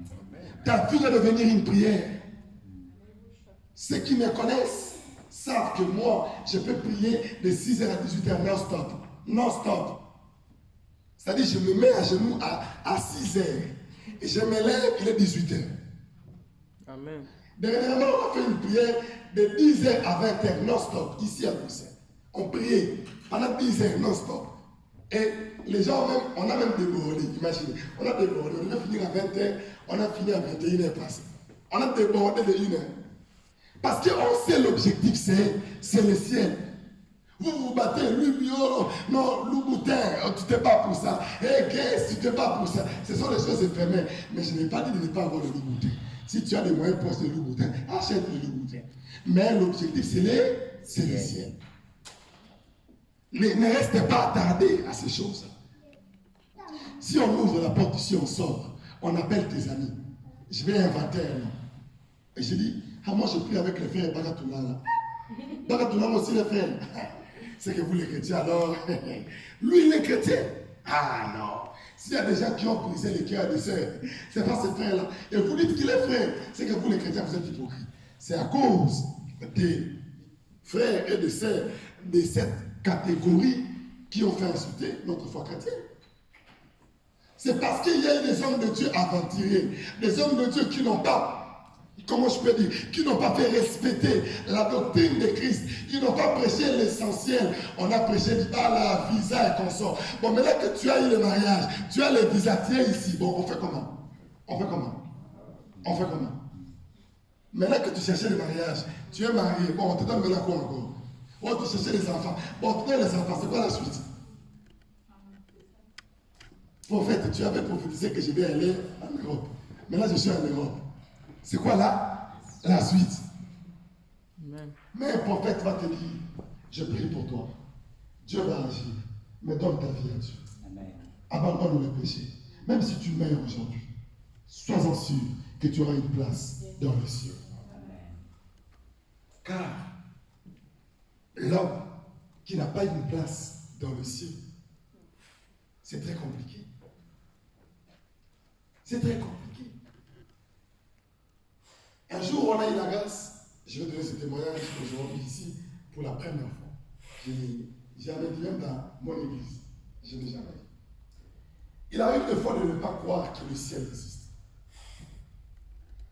Ta vie va devenir une prière. Ceux qui me connaissent savent que moi, je peux prier de 6h à 18h non-stop. Non-stop. C'est-à-dire, je me mets à genoux à 6h. Et je me lève, il est 18h. Amen. Dernièrement, on a fait une prière de 10h à 20h non-stop, ici à Bruxelles. On priait pendant 10h non-stop. Et les gens, même, on a même débordé, imaginez. On a débordé, on devait finir à 20h, on a fini à 21h passé. On a débordé de 1h. Parce qu'on sait l'objectif, c'est le ciel. Vous vous battez, lui, oh, non, Louboutin, tu t'es pas pour ça. Hé, qu'est-ce tu t'es pas pour ça. Ce sont les choses éphémères. Mais je n'ai pas dit de ne pas avoir le Louboutin. Si tu as des moyens pour acheter le Louboutin, achète le Louboutin. Mais l'objectif, c'est le ciel. Ne restez pas attardés à ces choses. Si on ouvre la porte, si on sort, on appelle tes amis. Je vais inventer un nom. Et je dis, moi je prie avec les frères Bagatouna là. Bagatouna aussi les frères. C'est que vous les chrétiens alors, lui il est chrétien. Ah non, s'il y a des gens qui ont brisé les cœurs des sœurs, c'est pas ces frères-là. Et vous dites qu'il est frère, c'est que vous les chrétiens vous êtes hypocrites. C'est à cause des frères et des sœurs de cette catégorie qui ont fait insulter notre foi chrétienne. C'est parce qu'il y a eu des hommes de Dieu aventuriers, des hommes de Dieu qui n'ont pas, comment je peux dire, qui n'ont pas fait respecter la doctrine de Christ. Ils n'ont pas prêché l'essentiel. On a prêché la visa et consort. Bon, maintenant que tu as eu le mariage, tu as le visa, tiens ici. Bon, on fait comment? Maintenant que tu cherchais le mariage, tu es marié. Bon, on te donne la quoi encore? Bon, tu cherchais les enfants. Bon, tu donnes les enfants, c'est quoi la suite? Prophète, tu avais prophétisé que je vais aller en Europe. Maintenant, je suis en Europe. C'est quoi là? La suite. Amen. Mais un prophète va te dire, je prie pour toi. Dieu va agir. Mais donne ta vie à Dieu. Amen. Abandonne le péché. Même si tu meurs aujourd'hui, sois-en sûr que tu auras une place dans le ciel. Car l'homme qui n'a pas une place dans le ciel, c'est très compliqué. C'est très compliqué. Un jour, on a eu la grâce, je vais donner ce témoignage aujourd'hui ici, pour la première fois. J'avais dit même dans mon église, je n'ai jamais dit. Il arrive des fois de ne pas croire que le ciel existe.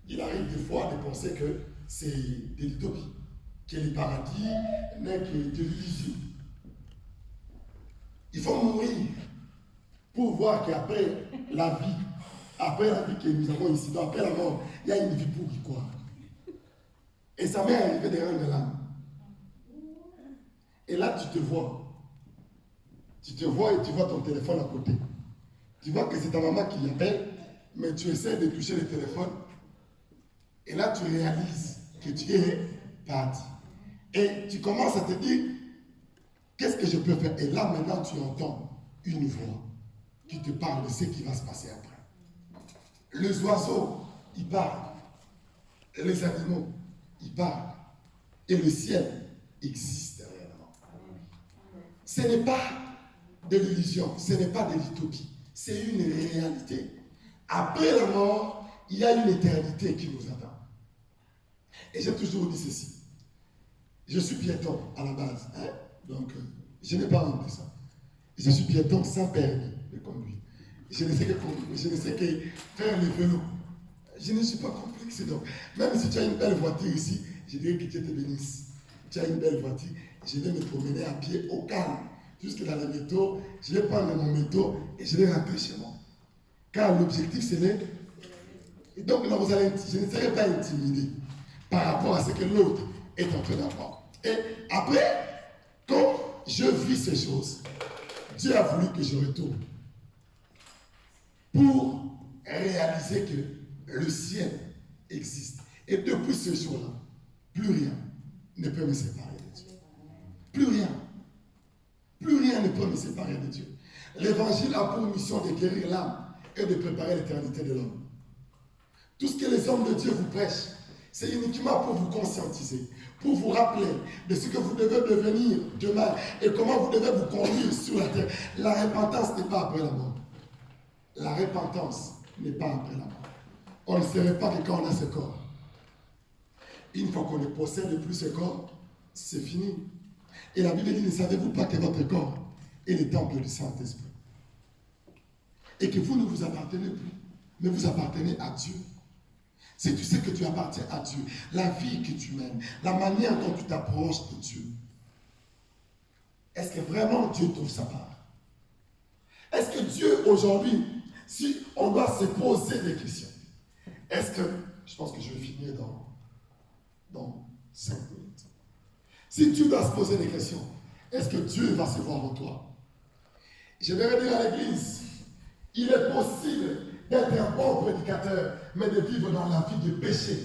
Il arrive des fois de penser que c'est de l'utopie, que le paradis n'est que de l'illusion. Il faut mourir pour voir qu'après la vie que nous avons ici, donc après la mort, il y a une vie pour y croire. Et ça m'est arrivé de rendre l'âme. Et là, tu te vois. Tu te vois et tu vois ton téléphone à côté. Tu vois que c'est ta maman qui l'appelle, mais tu essaies de toucher le téléphone. Et là, tu réalises que tu es parti. Et tu commences à te dire, qu'est-ce que je peux faire? Et là, maintenant, tu entends une voix qui te parle de ce qui va se passer après. Les oiseaux, ils parlent. Les animaux, ils parlent. Et le ciel existe réellement. Ce n'est pas de l'illusion, ce n'est pas de l'utopie. C'est une réalité. Après la mort, il y a une éternité qui nous attend. Et j'ai toujours dit ceci. Je suis piéton à la base. Hein? Donc, je n'ai pas honte de ça. Je suis piéton sans permis de conduire. Je ne sais que faire le vélo. Je ne suis pas complexé. Donc, même si tu as une belle voiture ici, je dirais que Dieu te bénisse. Tu as une belle voiture, je vais me promener à pied au calme. Jusque dans le métro, je vais prendre mon métro et je vais rentrer chez moi. Car l'objectif, c'est l'être. Et donc, là, je ne serai pas intimidé par rapport à ce que l'autre est en train d'avoir. Et après, quand je vis ces choses, Dieu a voulu que je retourne pour réaliser que le ciel existe. Et depuis ce jour-là, plus rien ne peut me séparer de Dieu. Plus rien. Plus rien ne peut me séparer de Dieu. L'évangile a pour mission de guérir l'âme et de préparer l'éternité de l'homme. Tout ce que les hommes de Dieu vous prêchent, c'est uniquement pour vous conscientiser, pour vous rappeler de ce que vous devez devenir demain et comment vous devez vous conduire sur la terre. La repentance n'est pas après la mort. La repentance n'est pas après la mort. On ne serait pas que quand on a ce corps. Une fois qu'on ne possède plus ce corps, c'est fini. Et la Bible dit, ne savez-vous pas que votre corps est le temple du Saint-Esprit? Et que vous ne vous appartenez plus, mais vous appartenez à Dieu. Si tu sais que tu appartiens à Dieu, la vie que tu mènes, la manière dont tu t'approches de Dieu, est-ce que vraiment Dieu trouve sa part? Est-ce que Dieu, aujourd'hui, si on doit se poser des questions, est-ce que, je pense que je vais finir dans 5 minutes. Si tu dois se poser des questions, est-ce que Dieu va se voir en toi? Je vais dire à l'église, il est possible d'être un bon prédicateur, mais de vivre dans la vie de péché.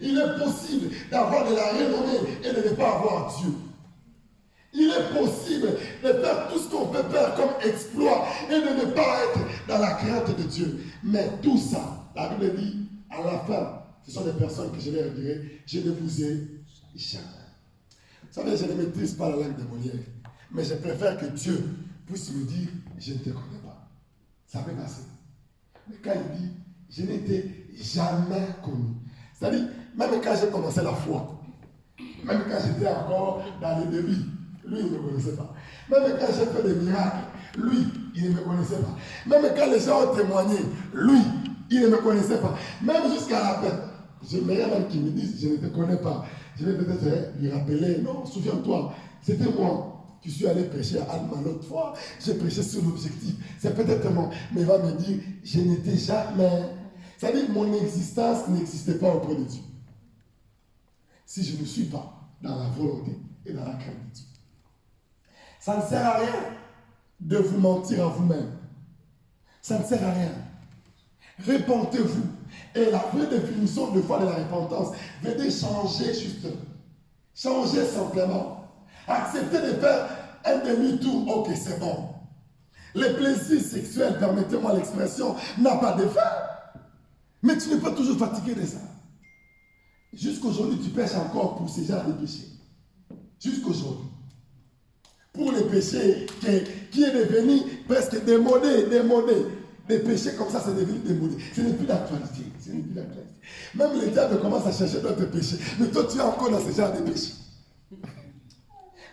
Il est possible d'avoir de la renommée et de ne pas avoir Dieu. Il est possible de faire tout ce qu'on peut faire comme exploit et de ne pas être dans la crainte de Dieu. Mais tout ça, la Bible dit, à la fin, ce sont des personnes que je leur dirai, je ne vous ai jamais. Vous savez, je ne maîtrise pas la langue de Molière, mais je préfère que Dieu puisse me dire, je ne te connais pas. Ça peut passer. Mais quand il dit, je ne t'ai jamais connu. C'est-à-dire, même quand j'ai commencé la foi, même quand j'étais encore dans les débuts, lui, il ne me connaissait pas. Même quand j'ai fait des miracles, lui, il ne me connaissait pas. Même quand les gens ont témoigné, lui, il ne me connaissait pas. Même jusqu'à la fin. J'aimerais même qu'il me dise, je ne te connais pas. Je vais peut-être lui rappeler, non, souviens-toi, c'était moi. Tu suis allé prêcher à Alma l'autre fois, j'ai prêché sur l'objectif. C'est peut-être moi. Mais il va me dire, je n'étais jamais. C'est-à-dire que mon existence n'existait pas auprès de Dieu. Si je ne suis pas dans la volonté et dans la crainte de Dieu. Ça ne sert à rien de vous mentir à vous-même. Ça ne sert à rien. Repentez-vous. Et la vraie définition de foi de la repentance veut dire changer justement. Changer simplement. Accepter de faire un demi-tour. Ok, c'est bon. Le plaisir sexuel, permettez-moi l'expression, n'a pas de fin. Mais tu n'es pas toujours fatigué de ça. Jusqu'aujourd'hui, tu pêches encore pour ces genres de péchés. Jusqu'aujourd'hui. Pour les péchés qui est devenu presque démodé. Des péchés comme ça, c'est devenu démodé. Ce n'est plus d'actualité. Même les diables commencent à chercher d'autres péchés. Mais toi, tu es encore dans ce genre de péchés.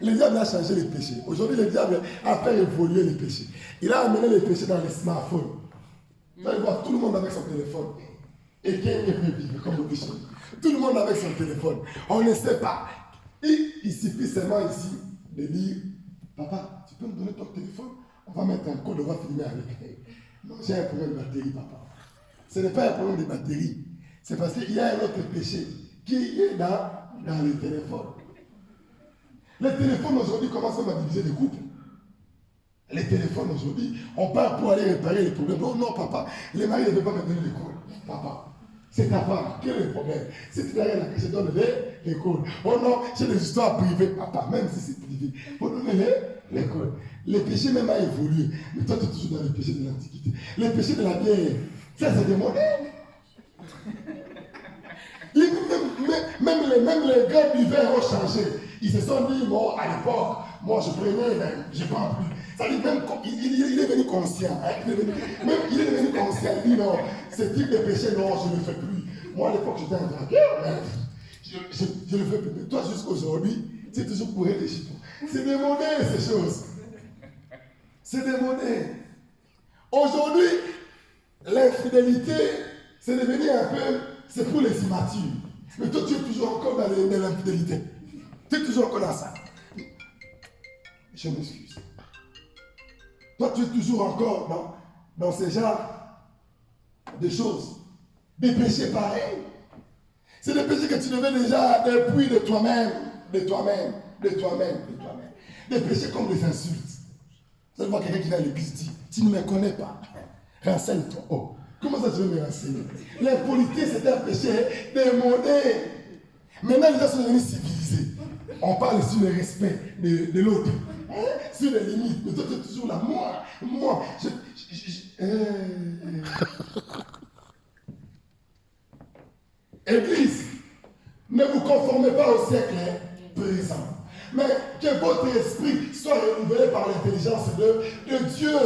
Le diable a changé les péchés. Aujourd'hui, le diable a fait évoluer les péchés. Il a amené les péchés dans les smartphones. Vous allez voir tout le monde avec son téléphone. Et quelqu'un peut vivre comme le péché. Tout le monde avec son téléphone. On ne sait pas. Il suffit seulement ici de dire, papa, tu peux me donner ton téléphone? On va mettre un code, on va filmer avec. Non, j'ai un problème de batterie, papa. Ce n'est pas un problème de batterie. C'est parce qu'il y a un autre péché qui est dans les téléphones. Les téléphones aujourd'hui commencent même à diviser des couples. Les téléphones aujourd'hui, on part pour aller réparer les problèmes. Oh non, papa, les maris ne veulent pas me donner les codes. Papa, c'est ta femme, quel est le problème? Si tu n'as rien à cacher, donne les codes. Oh non, j'ai des histoires privées, papa, même si c'est privé. Faut donner les codes. Les péchés même a évolué. Mais toi, tu es toujours dans les péchés de l'Antiquité. Les péchés de la bière, ça c'est des modèles. Même les gars buveurs ont changé. Ils se sont dit, bon, à l'époque, moi je prenais, je ne prends plus. Ça dit même, il est devenu conscient. Hein, il est devenu conscient. Il dit, non, ce type de péché, non, je ne le fais plus. Moi, à l'époque, j'étais un dragueur, mais je ne le fais plus. Mais toi, jusqu'aujourd'hui, c'est toujours pour réfléchir. C'est des monnaies, ces choses. C'est des monnaies. Aujourd'hui, l'infidélité, c'est devenu un peu, c'est pour les immatures. Mais toi, tu es toujours encore dans l'infidélité. Tu es toujours encore dans ça. Je m'excuse. Toi, tu es toujours encore dans ce genre de choses. Des péchés pareils. C'est des péchés que tu devais déjà depuis de toi-même. Des péchés comme des insultes. Vous allez voir quelqu'un qui va à l'église dit, tu ne me connais pas. Renseigne-toi. Oh, comment ça tu veux me renseigner? L'impolitesse c'est un péché démodé. Maintenant, les gens sont devenus civilisés. On parle sur le respect de l'autre. Hein? Sur les limites. Mais toi, tu es toujours là. Moi, Église, ne vous conformez pas au siècle présent. Mais que votre esprit soit renouvelé par l'intelligence de Dieu.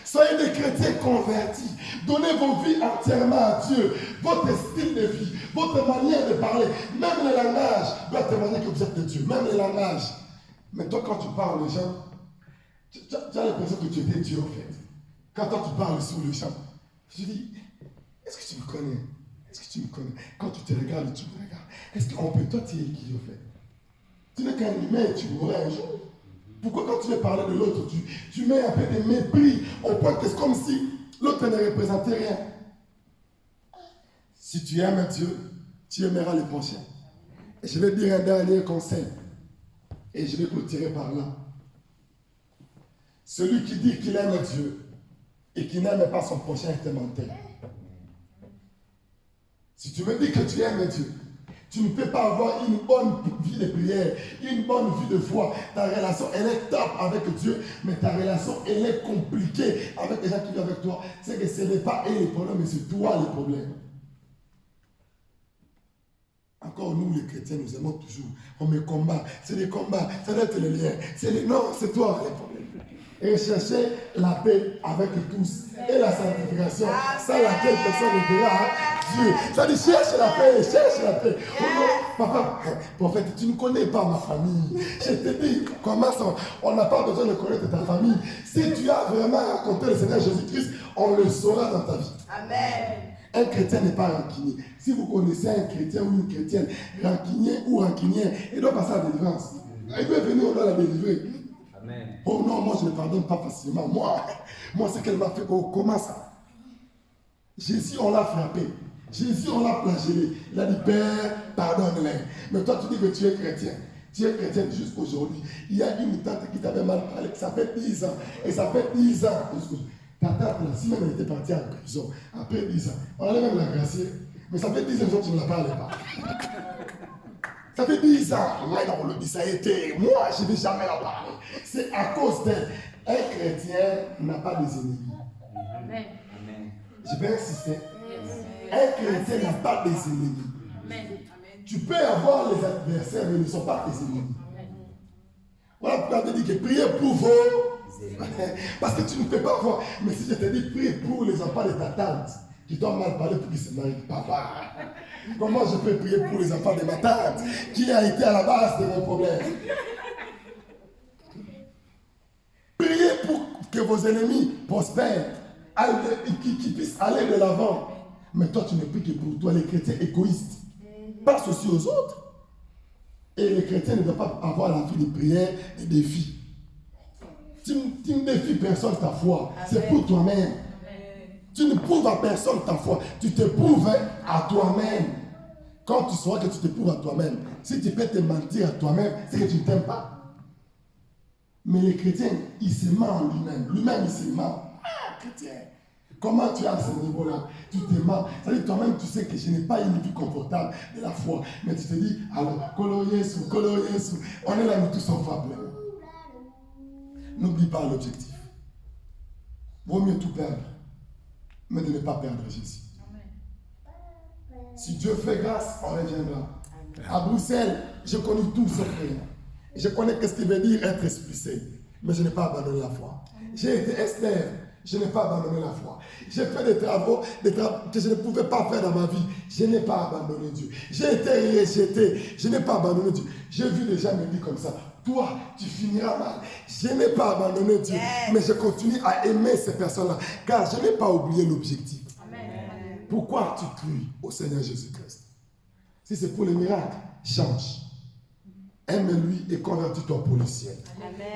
Soyez des chrétiens convertis. Donnez vos vies entièrement à Dieu. Votre style de vie, votre manière de parler, même le langage doit témoigner que vous êtes de Dieu. Même le langage. Mais toi, quand tu parles aux gens, tu as l'impression que tu étais Dieu en fait. Quand toi, tu parles sur les gens, je dis, est-ce que tu me connais? Est-ce que tu me connais? Quand tu te regardes, tu me regardes. Est-ce qu'on peut, toi, tu es qui en fait? Tu n'es qu'un humain, tu mourrais un jour. Pourquoi quand tu veux parler de l'autre, tu mets un peu de mépris au point que c'est comme si l'autre ne représentait rien. Si tu aimes Dieu, tu aimeras les prochains. Et je vais dire un dernier conseil. Et je vais clôturer par là. Celui qui dit qu'il aime Dieu et qui n'aime pas son prochain est un menteur. Si tu me dis que tu aimes Dieu, tu ne peux pas avoir une bonne vie de prière, une bonne vie de foi. Ta relation, elle est top avec Dieu, mais ta relation, elle est compliquée avec les gens qui vivent avec toi. C'est que ce n'est pas eux les problèmes, mais c'est toi les problèmes. Encore nous, les chrétiens, nous aimons toujours. On me combat. C'est des combats. Ça doit être les liens. Non, c'est toi les problèmes. Et chercher la paix avec tous. Et la sanctification, sans laquelle personne ne verra Dieu. Ça dit cherche la paix, cherche la paix. Oh non, papa, prophète, tu ne connais pas ma famille. Je te dis, comment ça, on n'a pas besoin de connaître ta famille. Si tu as vraiment raconté le Seigneur Jésus-Christ, on le saura dans ta vie. Amen. Un chrétien n'est pas rancunier. Si vous connaissez un chrétien ou une chrétienne, rancunier ou rancunier, il doit passer à la délivrance. Il veut venir, on doit la délivrer. Amen. Oh non, moi je ne pardonne pas facilement. Moi ce qu'elle m'a fait, oh, comment ça? Jésus, on l'a frappé. Jésus, on l'a flagellé. Il a dit, Père, pardonne-les. Mais toi, tu dis que tu es chrétien. Tu es chrétien jusqu'aujourd'hui. Il y a une tante qui t'avait mal parlé. Ça fait 10 ans. Et ça fait 10 ans. Ta tante, si même elle était partie en prison, après 10 ans, on allait même la gracier. Mais ça fait 10 ans que tu ne la parles pas. Ça fait 10 ans. Ouais, non, le dit, ça a été. Moi, je ne vais jamais la parler. C'est à cause d'elle. Un chrétien n'a pas des ennemis. Amen. Je vais insister. Un chrétien n'a pas des ennemis. Amen. Tu peux avoir les adversaires, mais ils ne sont pas tes ennemis. Voilà pourquoi je te dis que priez pour vos. Parce que tu ne peux pas voir. Mais si je te dis priez pour les enfants de ta tante qui t'ont mal parlé pour qu'ils se marient, papa, comment je peux prier pour les enfants de ma tante qui a été à la base de mon problème? Priez pour que vos ennemis prospèrent, qu'ils puissent aller de l'avant. Mais toi, tu ne pries que pour toi, les chrétiens égoïstes. Passe aussi aux autres. Et les chrétiens ne doivent pas avoir la vie de prière, des défis. Tu ne défies personne ta foi. C'est pour toi-même. Tu ne prouves à personne ta foi. Tu te prouves à toi-même. Quand tu sauras que tu te prouves à toi-même, si tu peux te mentir à toi-même, c'est que tu ne t'aimes pas. Mais les chrétiens, ils se mentent lui-même. Lui-même, il se ment. Ah, chrétien, comment tu es à ce niveau-là? Tu te mens. C'est-à-dire toi-même, tu sais que je n'ai pas une vie confortable de la foi. Mais tu te dis, alors, Kolo Yesu, on est là, nous tous ensemble. N'oublie pas l'objectif. Vaut mieux tout perdre, mais de ne pas perdre Jésus. Si Dieu fait grâce, on reviendra. À Bruxelles, je connais tout ce frère. Je connais ce qu'il veut dire être expulsé. Mais je n'ai pas abandonné la foi. J'ai été esclave. Je n'ai pas abandonné la foi. J'ai fait des travaux que je ne pouvais pas faire dans ma vie. Je n'ai pas abandonné Dieu. J'ai été rejeté. Je n'ai pas abandonné Dieu. J'ai vu les gens me dire comme ça. Toi, tu finiras mal. Je n'ai pas abandonné Dieu. Mais je continue à aimer ces personnes-là. Car je n'ai pas oublié l'objectif. Pourquoi tu cries au Seigneur Jésus-Christ? Si c'est pour les miracles, change. Aime-lui et convertis-toi pour le ciel.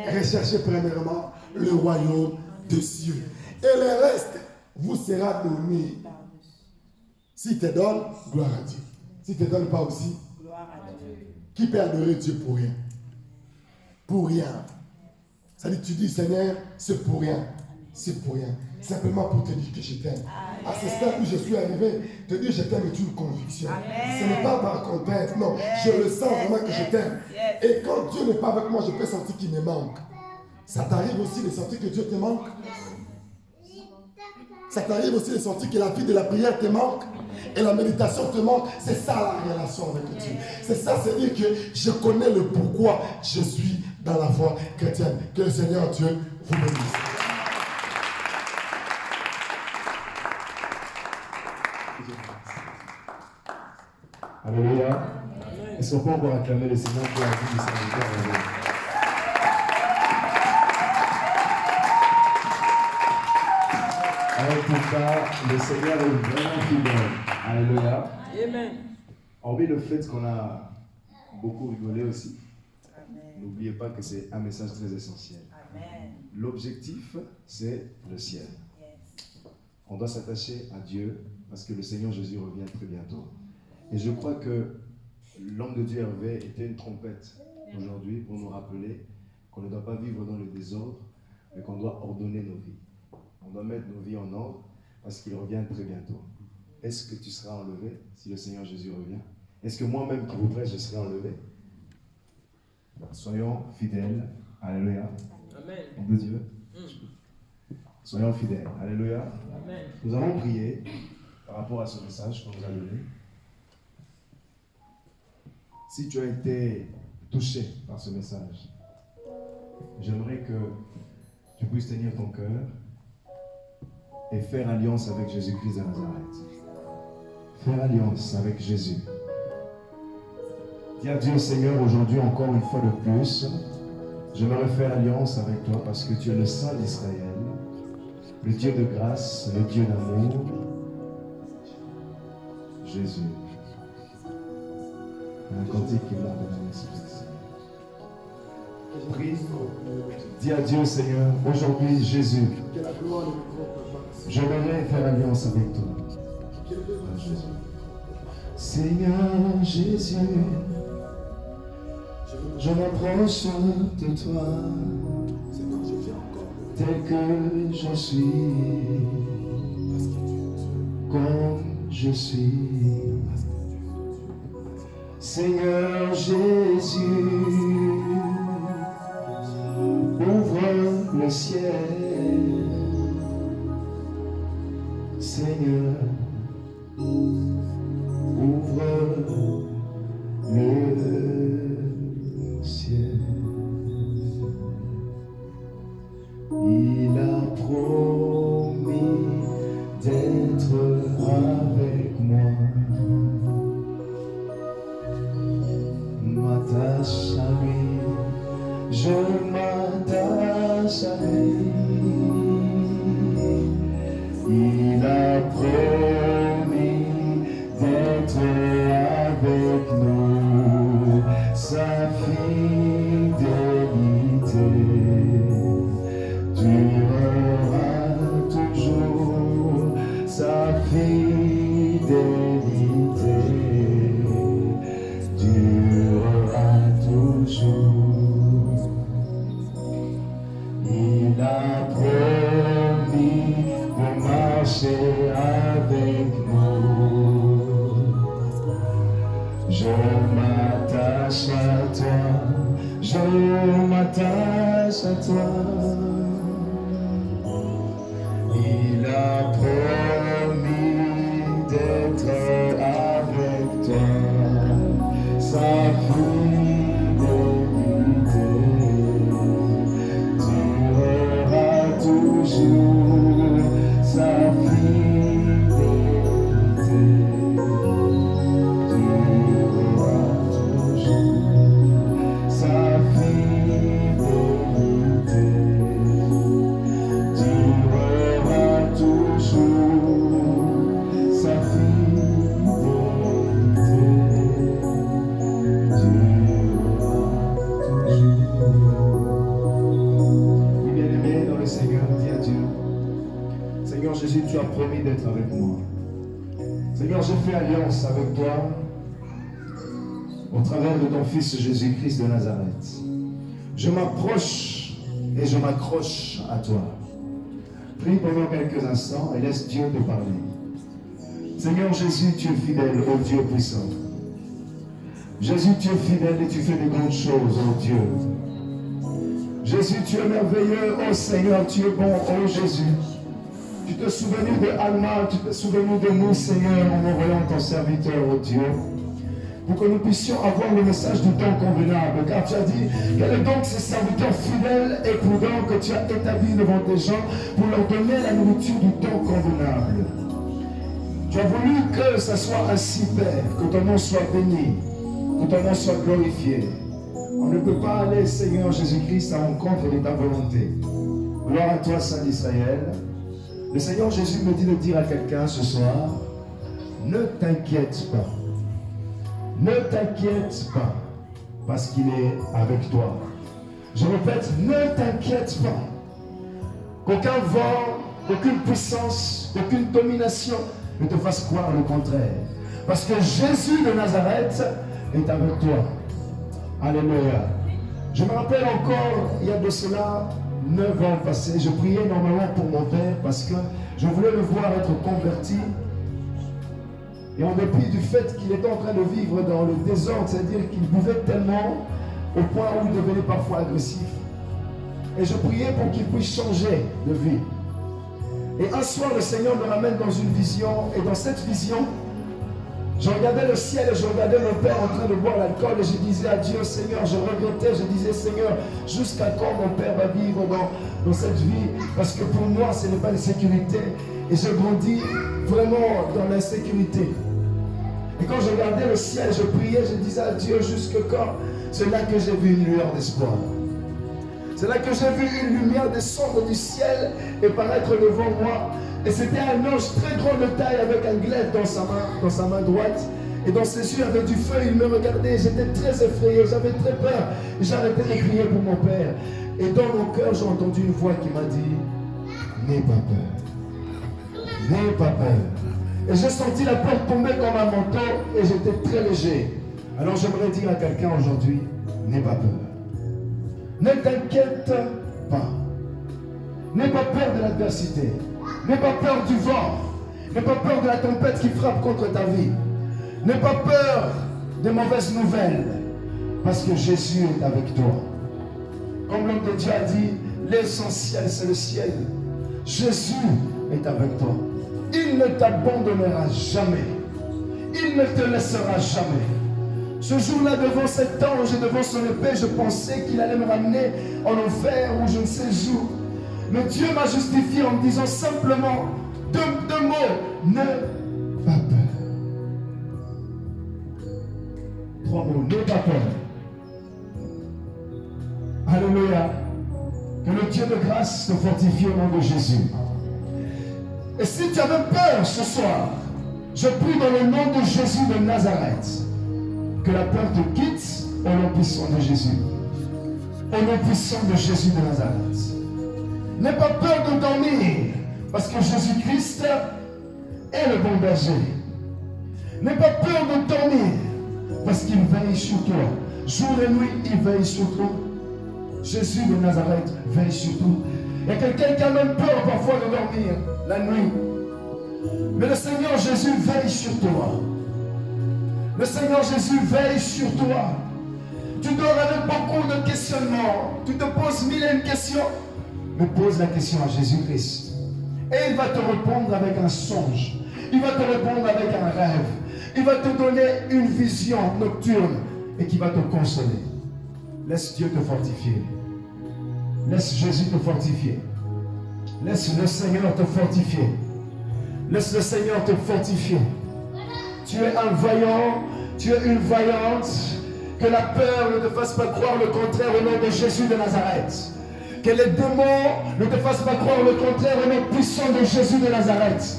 Recherchez premièrement le royaume des cieux. Et le reste vous sera donné. Si tu donnes, gloire à Dieu. Si tu ne donnes pas aussi, gloire à Dieu. Qui peut adorer Dieu pour rien? Pour rien. C'est-à-dire, tu dis, Seigneur, c'est pour rien. C'est pour rien. Simplement pour te dire que je t'aime. À ce stade où je suis arrivé, te dire je t'aime est une conviction. Ce n'est pas par contact, non. Je le sens vraiment que je t'aime. Et quand Dieu n'est pas avec moi, je peux sentir qu'il me manque. Ça t'arrive aussi de sentir que Dieu te manque? Ça t'arrive aussi de sentir que la vie de la prière te manque et la méditation te manque? C'est ça la relation avec Dieu. C'est ça, c'est dire que je connais le pourquoi je suis dans la foi chrétienne. Que le Seigneur Dieu vous bénisse. Alléluia. Est-ce qu'on peut encore acclamer le Seigneur pour la vie du serviteur? En tout cas, le Seigneur est vraiment fidèle. Alléluia. Amen. Hormis le fait qu'on a beaucoup rigolé aussi, n'oubliez pas que c'est un message très essentiel. L'objectif, c'est le ciel. On doit s'attacher à Dieu parce que le Seigneur Jésus revient très bientôt. Et je crois que l'homme de Dieu Hervé était une trompette aujourd'hui pour nous rappeler qu'on ne doit pas vivre dans le désordre, mais qu'on doit ordonner nos vies. On doit mettre nos vies en ordre parce qu'il revient très bientôt. Est-ce que tu seras enlevé si le Seigneur Jésus revient? Est-ce que moi-même qui vous prêche, je serai enlevé? Soyons fidèles. Alléluia. Amen. Nom de Dieu. Soyons fidèles. Alléluia. Amen. Nous allons prier par rapport à ce message qu'on nous a donné. Si tu as été touché par ce message, j'aimerais que tu puisses tenir ton cœur et faire alliance avec Jésus-Christ de Nazareth. Faire alliance avec Jésus. Dis à Dieu, Seigneur, aujourd'hui encore une fois de plus, j'aimerais faire alliance avec toi parce que tu es le Saint d'Israël, le Dieu de grâce, le Dieu d'amour. Jésus. Un cantique qui monte dans la maison. Prie. Dis à Dieu, Seigneur, aujourd'hui, Jésus, j'aimerais faire alliance avec toi. Seigneur Jésus, je m'approche de toi, tel que je suis, comme je suis. Seigneur Jésus, ouvre le ciel. Seigneur, ouvre le ciel. Il a promis d'être avec moi. M'attache à lui, je m'attache à lui. Il a promis d'être avec nous, sa fidélité durera toujours, sa fidélité durera toujours. Il a promis de marcher avec nous. Je m'attache à toi, je m'attache à toi. Il a promis d'être avec toi, sa fidélité durera toujours, sa fidélité durera toujours, sa fidélité durera toujours, sa fidélité durera toujours. Oui, bien-aimé dans le Seigneur, dis à Dieu, Seigneur Jésus, tu as promis d'être avec moi. Seigneur, je fais alliance avec toi au travers de ton Fils Jésus-Christ de Nazareth. Je m'approche et je m'accroche à toi. Prie pendant quelques instants et laisse Dieu te parler. Seigneur Jésus, tu es fidèle, ô Dieu puissant. Jésus, tu es fidèle et tu fais de grandes choses, ô Dieu. Jésus, tu es merveilleux, ô Seigneur, tu es bon, ô Jésus. Tu t'es souvenu de Alma, tu t'es souvenu de nous, Seigneur, en envoyant ton serviteur, ô Dieu, pour que nous puissions avoir le message du temps convenable. Car tu as dit, quel est donc ces serviteurs fidèles et prudents que tu as établis devant tes gens pour leur donner la nourriture du temps convenable. Tu as voulu que ça soit ainsi, Père, que ton nom soit béni, que ton nom soit glorifié. On ne peut pas aller, Seigneur Jésus-Christ, à l'encontre de ta volonté. Gloire à toi, Saint d'Israël. Le Seigneur Jésus me dit de dire à quelqu'un ce soir, ne t'inquiète pas. Ne t'inquiète pas, parce qu'il est avec toi. Je répète, ne t'inquiète pas. Qu'aucun vent, aucune puissance, aucune domination ne te fasse croire le contraire. Parce que Jésus de Nazareth est avec toi. Alléluia. Je me rappelle encore, il y a de cela 9 ans passés, je priais normalement pour mon père parce que je voulais le voir être converti. Et en dépit du fait qu'il était en train de vivre dans le désordre, c'est-à-dire qu'il buvait tellement au point où il devenait parfois agressif. Et je priais pour qu'il puisse changer de vie. Et un soir, le Seigneur me ramène dans une vision. Et dans cette vision, je regardais le ciel et je regardais mon père en train de boire l'alcool. Et je disais à Dieu, Seigneur, je regrettais. Je disais, Seigneur, jusqu'à quand mon père va vivre dans cette vie? Parce que pour moi, ce n'est pas une sécurité. Et je grandis vraiment dans l'insécurité. Et quand je regardais le ciel, je priais, je disais à Dieu, jusque quand? C'est là que j'ai vu une lueur d'espoir. C'est là que j'ai vu une lumière descendre du ciel et paraître devant moi. Et c'était un ange très grand de taille avec un glaive dans sa main droite. Et dans ses yeux, il y avait du feu, il me regardait. J'étais très effrayé, j'avais très peur. J'arrêtais de crier pour mon père. Et dans mon cœur, j'ai entendu une voix qui m'a dit, n'aie pas peur. N'aie pas peur. Et j'ai senti la porte tomber comme un manteau et j'étais très léger. Alors j'aimerais dire à quelqu'un aujourd'hui, n'aie pas peur. Ne t'inquiète pas. N'aie pas peur de l'adversité. N'aie pas peur du vent. N'aie pas peur de la tempête qui frappe contre ta vie. N'aie pas peur des mauvaises nouvelles. Parce que Jésus est avec toi. Comme l'homme de Dieu a dit, l'essentiel c'est le ciel. Jésus est avec toi. Il ne t'abandonnera jamais. Il ne te laissera jamais. Ce jour-là, devant cet ange et devant son épée, je pensais qu'il allait me ramener en enfer ou je ne sais où. Mais Dieu m'a justifié en me disant simplement deux mots. Ne pas peur. 3 mots. Ne pas peur. Alléluia. Que le Dieu de grâce te fortifie au nom de Jésus. Et si tu avais peur ce soir, je prie dans le nom de Jésus de Nazareth, que la peur te quitte au nom puissant de Jésus. Au nom puissant de Jésus de Nazareth. N'aie pas peur de dormir, parce que Jésus-Christ est le bon berger. N'aie pas peur de dormir, parce qu'il veille sur toi. Jour et nuit, il veille sur toi. Jésus de Nazareth veille sur toi. Il y a quelqu'un qui a même peur parfois de dormir la nuit. Mais le Seigneur Jésus veille sur toi. Le Seigneur Jésus veille sur toi. Tu dors avec beaucoup de questionnements. Tu te poses mille et une questions. Mais pose la question à Jésus-Christ. Et il va te répondre avec un songe. Il va te répondre avec un rêve. Il va te donner une vision nocturne et qui va te consoler. Laisse Dieu te fortifier. Laisse Jésus te fortifier. Laisse le Seigneur te fortifier. Laisse le Seigneur te fortifier. Tu es un vaillant, tu es une vaillante. Que la peur ne te fasse pas croire le contraire au nom de Jésus de Nazareth. Que les démons ne te fassent pas croire le contraire au nom puissant de Jésus de Nazareth.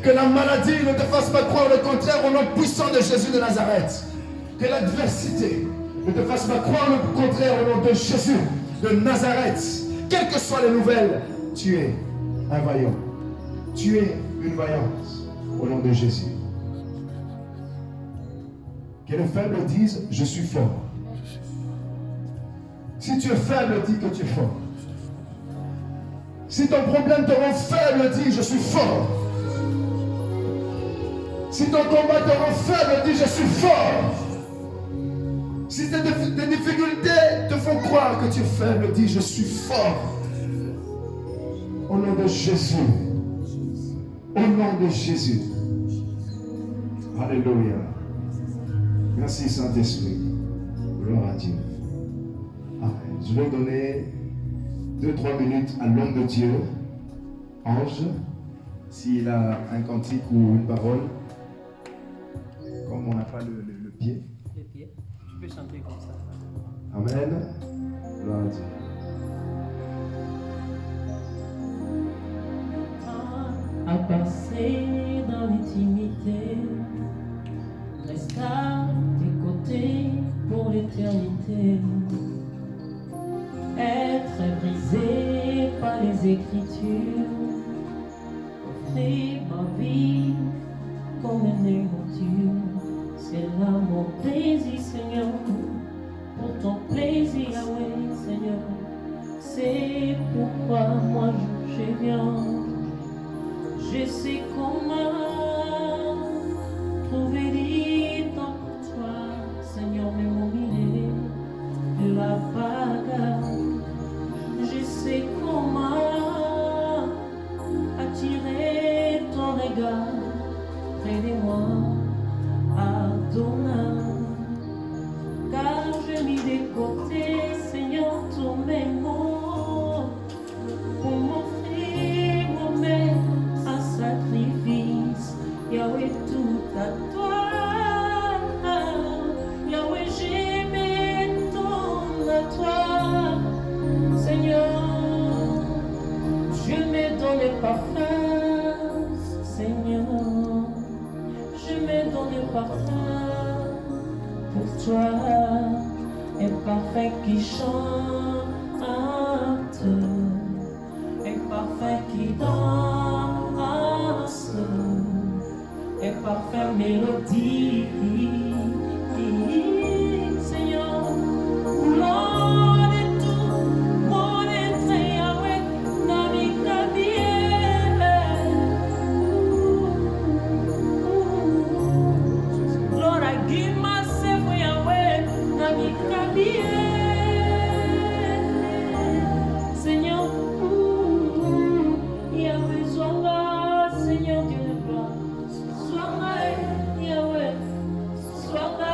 Que la maladie ne te fasse pas croire le contraire au nom puissant de Jésus de Nazareth. Que l'adversité ne te fasse pas croire le contraire au nom de Jésus de Nazareth. Quelles que soient les nouvelles, tu es un vaillant. Tu es une vaillante au nom de Jésus. Que les faibles disent, je suis fort. Si tu es faible, dis que tu es fort. Si ton problème te rend faible, dis, je suis fort. Si ton combat te rend faible, dis, je suis fort. Si tes difficultés te font croire que tu es faible, dis, je suis fort. Au nom de Jésus. Au nom de Jésus. Alléluia. Merci Saint-Esprit. Gloire à Dieu. Amen. Je vais donner 2-3 minutes à l'homme de Dieu, Ange, s'il a un cantique ou une parole. Comme on n'a pas le pied. Les pieds. Tu peux chanter comme ça. Amen. Gloire à Dieu. À passer dans l'intimité, reste à tes côtés pour l'éternité. Être brisé par les Écritures, offrir ma vie comme une émotion. C'est là mon plaisir, Seigneur, pour ton plaisir, Yahweh, Seigneur. C'est pourquoi moi je viens. Je sais comment trouver du temps pour toi, Seigneur, mais mon milieu de la bagarre. Je sais comment attirer ton regard près de moi, Adonai. Car je mis de côté, Seigneur, tous mes mots pour m'offrir moi-même un sacrifice. Yahweh, tout à toi. Yahweh, je m'étonne à toi. Seigneur, je me donne parfum. Seigneur, je me donne parfum pour toi. Un parfum qui chante, un parfum qui danse, un parfum mélodie. Seigneur, Lord, et tout mon être, Yahweh, n'a mis qu'à bien. Lord, I give myself, Yahweh, n'a mis qu'à bien. Seigneur, Yahweh, sois là, Seigneur Dieu de gloire. Sois là, Yahweh. Sois là,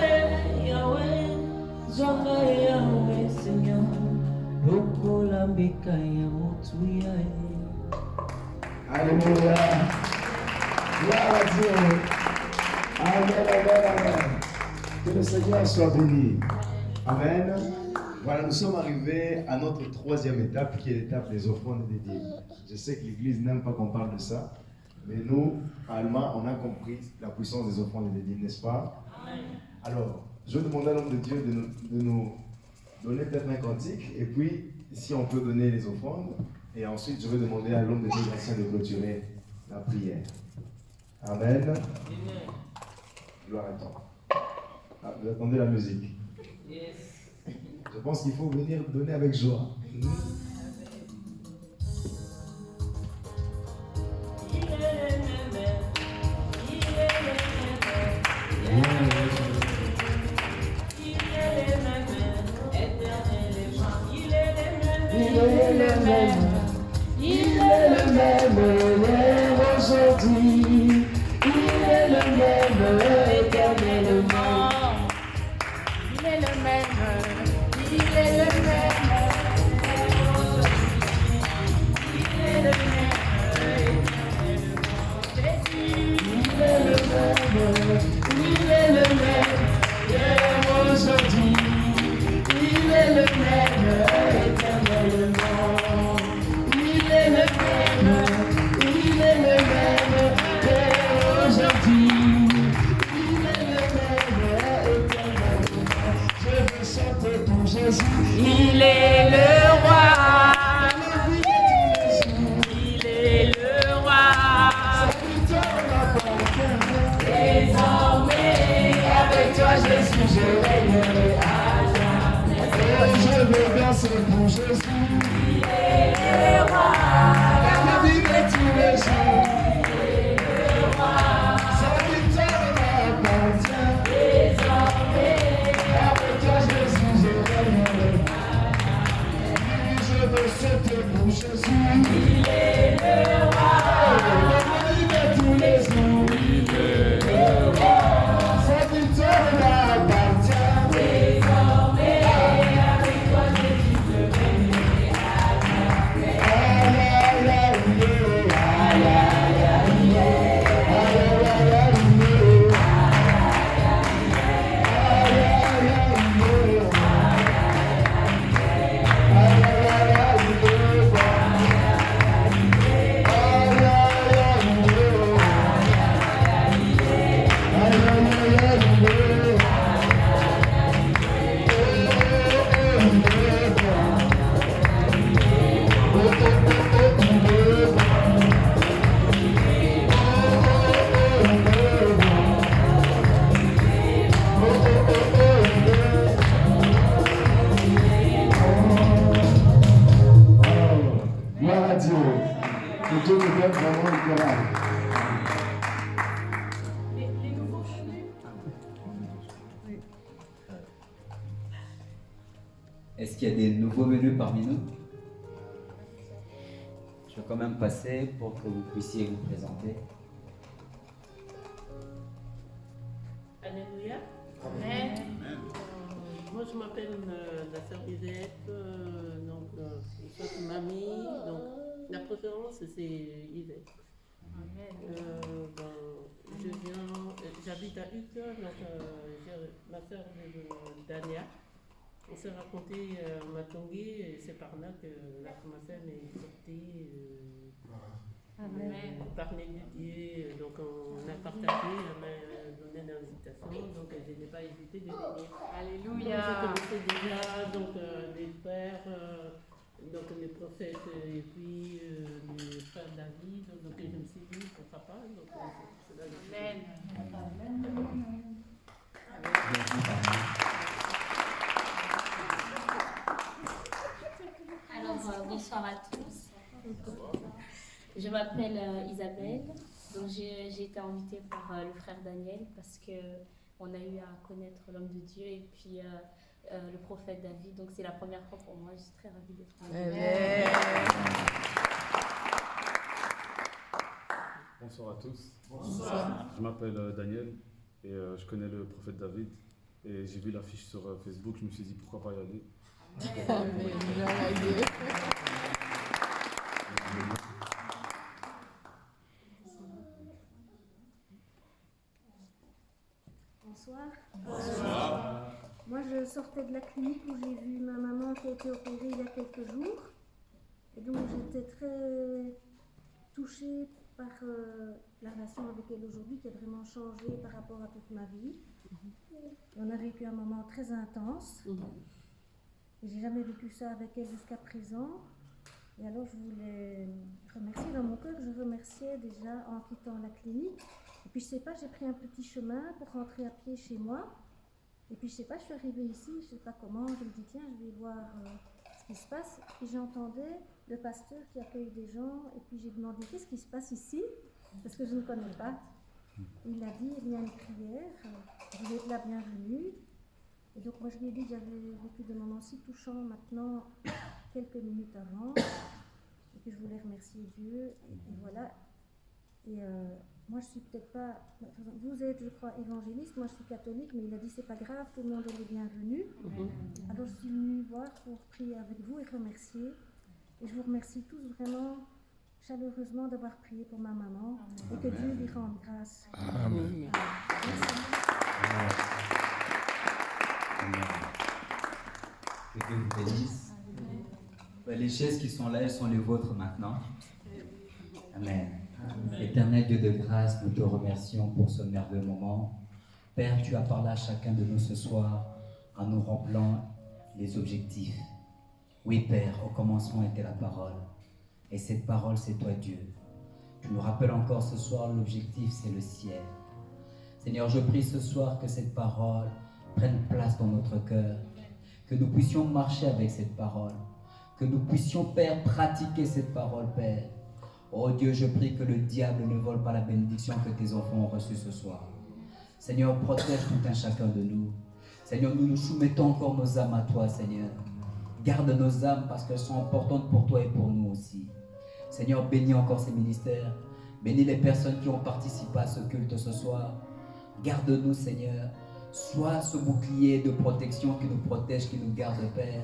Yahweh. Sois là, Yahweh, Seigneur. Loko la mbeka ya motu ya Alléluia. Gloire à Dieu. Amen, amen, amen. Que le Seigneur soit béni. Amen. Voilà, nous sommes arrivés à notre troisième étape, qui est l'étape des offrandes et des dîmes. Je sais que l'Église n'aime pas qu'on parle de ça, Mais nous, à Alma, on a compris la puissance des offrandes et des dîmes, n'est-ce pas? Alors, je vais demander à l'homme de Dieu de nous donner peut-être un cantique, et puis, si on peut donner les offrandes, et ensuite, je vais demander à l'homme de Dieu Gracien de clôturer la prière. Amen. Gloire à toi. Ah, vous attendez la musique. Yes. Je pense qu'il faut venir donner avec joie. Il est le même. Il est le même. Il est le même. Éternellement. Il est le même. Il est le même. Il est le même hier, aujourd'hui. Il est le même éternellement. Il est le même. Il est le même. Il est le même. Jésus. Il est le même. Il est le même hier, aujourd'hui. Il est le même éternellement. Il est le même. Il est le même hier, aujourd'hui. Il est le même éternellement. Je veux chanter pour Jésus. Il est le roi. Il est le roi. Désormais, avec toi, Jésus, je règnerai à jamais. Je veux danser pour Jésus. Il est le roi. La vie de tous les jours. Il est le roi. Sa victoire m'appartient. Désormais, avec toi, Jésus, je règnerai à jamais. Je veux sauter pour Jésus. Il est le roi. La vie de tous les jours. Il est le roi. Sa victoire m'appartient. Désormais, avec toi, Jésus, je règnerai à jamais. Aïe, aïe, aïe, aïe, aïe, aïe, aïe, aïe, gloire à Dieu. Que Dieu nous donne vraiment le courage. Les nouveaux venus. Est-ce qu'il y a des nouveaux venus parmi nous? Je vais quand même passer pour que vous puissiez vous présenter. Alléluia. Amen. Moi, je m'appelle la sœur Lisette, donc je suis mamie, donc la préférence c'est Lisette. J'habite à Uccle, donc ma sœur Dania. On s'est raconté Matongi et c'est par là que la Thomasine est sortie. Parler de Dieu, donc on a partagé, elle m'a donné l'invitation, donc je n'ai pas hésité de venir. Alléluia. Je connaissais déjà donc, les frères, donc les prophètes et puis le frère David, donc je me suis dit pourquoi pas, donc c'est là que Alors, bonsoir à tous. Je m'appelle Isabelle. Donc, j'ai été invitée par le frère Daniel parce qu'on a eu à connaître l'homme de Dieu et puis le prophète David. Donc, c'est la première fois pour moi. Je suis très ravie d'être là. Bonsoir à tous. Bonsoir. Je m'appelle Daniel et je connais le prophète David. Et j'ai vu l'affiche sur Facebook, je me suis dit pourquoi pas y aller. Bonsoir. Moi, je sortais de la clinique où j'ai vu ma maman qui a été opérée il y a quelques jours. Et donc, j'étais très touchée par la relation avec elle aujourd'hui qui a vraiment changé par rapport à toute ma vie. On a vécu un moment très intense. Et j'ai jamais vécu ça avec elle jusqu'à présent. Et alors je voulais remercier dans mon cœur, je remerciais déjà en quittant la clinique. Et puis je sais pas, j'ai pris un petit chemin pour rentrer à pied chez moi. Et puis je sais pas, je suis arrivée ici, je sais pas comment, je me dis tiens, je vais voir ce qui se passe. Et j'entendais le pasteur qui accueille des gens. Et puis j'ai demandé qu'est-ce qui se passe ici, parce que je ne connais pas. Il a dit, il y a une prière, vous êtes la bienvenue. Et donc moi je lui ai dit que j'avais vécu des moments si touchants maintenant, quelques minutes avant, et que je voulais remercier Dieu, et voilà. Et moi je suis peut-être pas, vous êtes je crois évangéliste, moi je suis catholique, mais il a dit c'est pas grave, tout le monde est le bienvenu. Alors je suis venue voir pour prier avec vous et remercier. Et je vous remercie tous vraiment chaleureusement d'avoir prié pour ma maman, et que Dieu lui rende grâce. Amen. Que Dieu vous bénisse. Les chaises qui sont là, elles sont les vôtres maintenant. Amen. Éternel Dieu de grâce, nous te remercions pour ce merveilleux moment. Père, tu as parlé à chacun de nous ce soir en nous rappelant les objectifs. Oui, Père, au commencement était la parole. Et cette parole, c'est toi, Dieu. Tu nous rappelles encore ce soir, l'objectif, c'est le ciel. Seigneur, je prie ce soir que cette parole prenne place dans notre cœur, que nous puissions marcher avec cette parole, que nous puissions, Père, pratiquer cette parole, Père. Oh Dieu, je prie que le diable ne vole pas la bénédiction que tes enfants ont reçue ce soir. Seigneur, protège tout un chacun de nous. Seigneur, nous nous soumettons encore nos âmes à toi, Seigneur. Garde nos âmes parce qu'elles sont importantes pour toi et pour nous aussi. Seigneur, bénis encore ces ministères. Bénis les personnes qui ont participé à ce culte ce soir. Garde-nous, Seigneur. Sois ce bouclier de protection qui nous protège, qui nous garde, Père.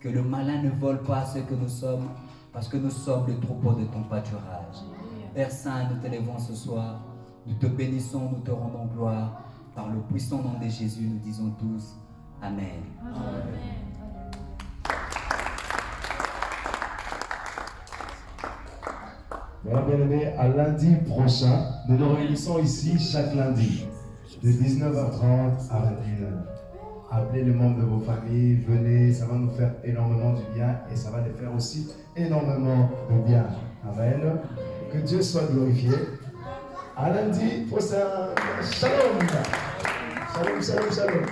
Que le malin ne vole pas ce que nous sommes, parce que nous sommes le troupeau de ton pâturage. Père Saint, nous t'élèvons ce soir. Nous te bénissons, nous te rendons gloire. Par le puissant nom de Jésus, nous disons tous Amen. Amen. Voilà, bien-aimés, à lundi prochain, nous nous réunissons ici chaque lundi, de 19h30 à 21h. Appelez les membres de vos familles, venez, ça va nous faire énormément du bien et ça va les faire aussi énormément de bien. Amen. Que Dieu soit glorifié. À lundi prochain. Shalom. Shalom, shalom, shalom.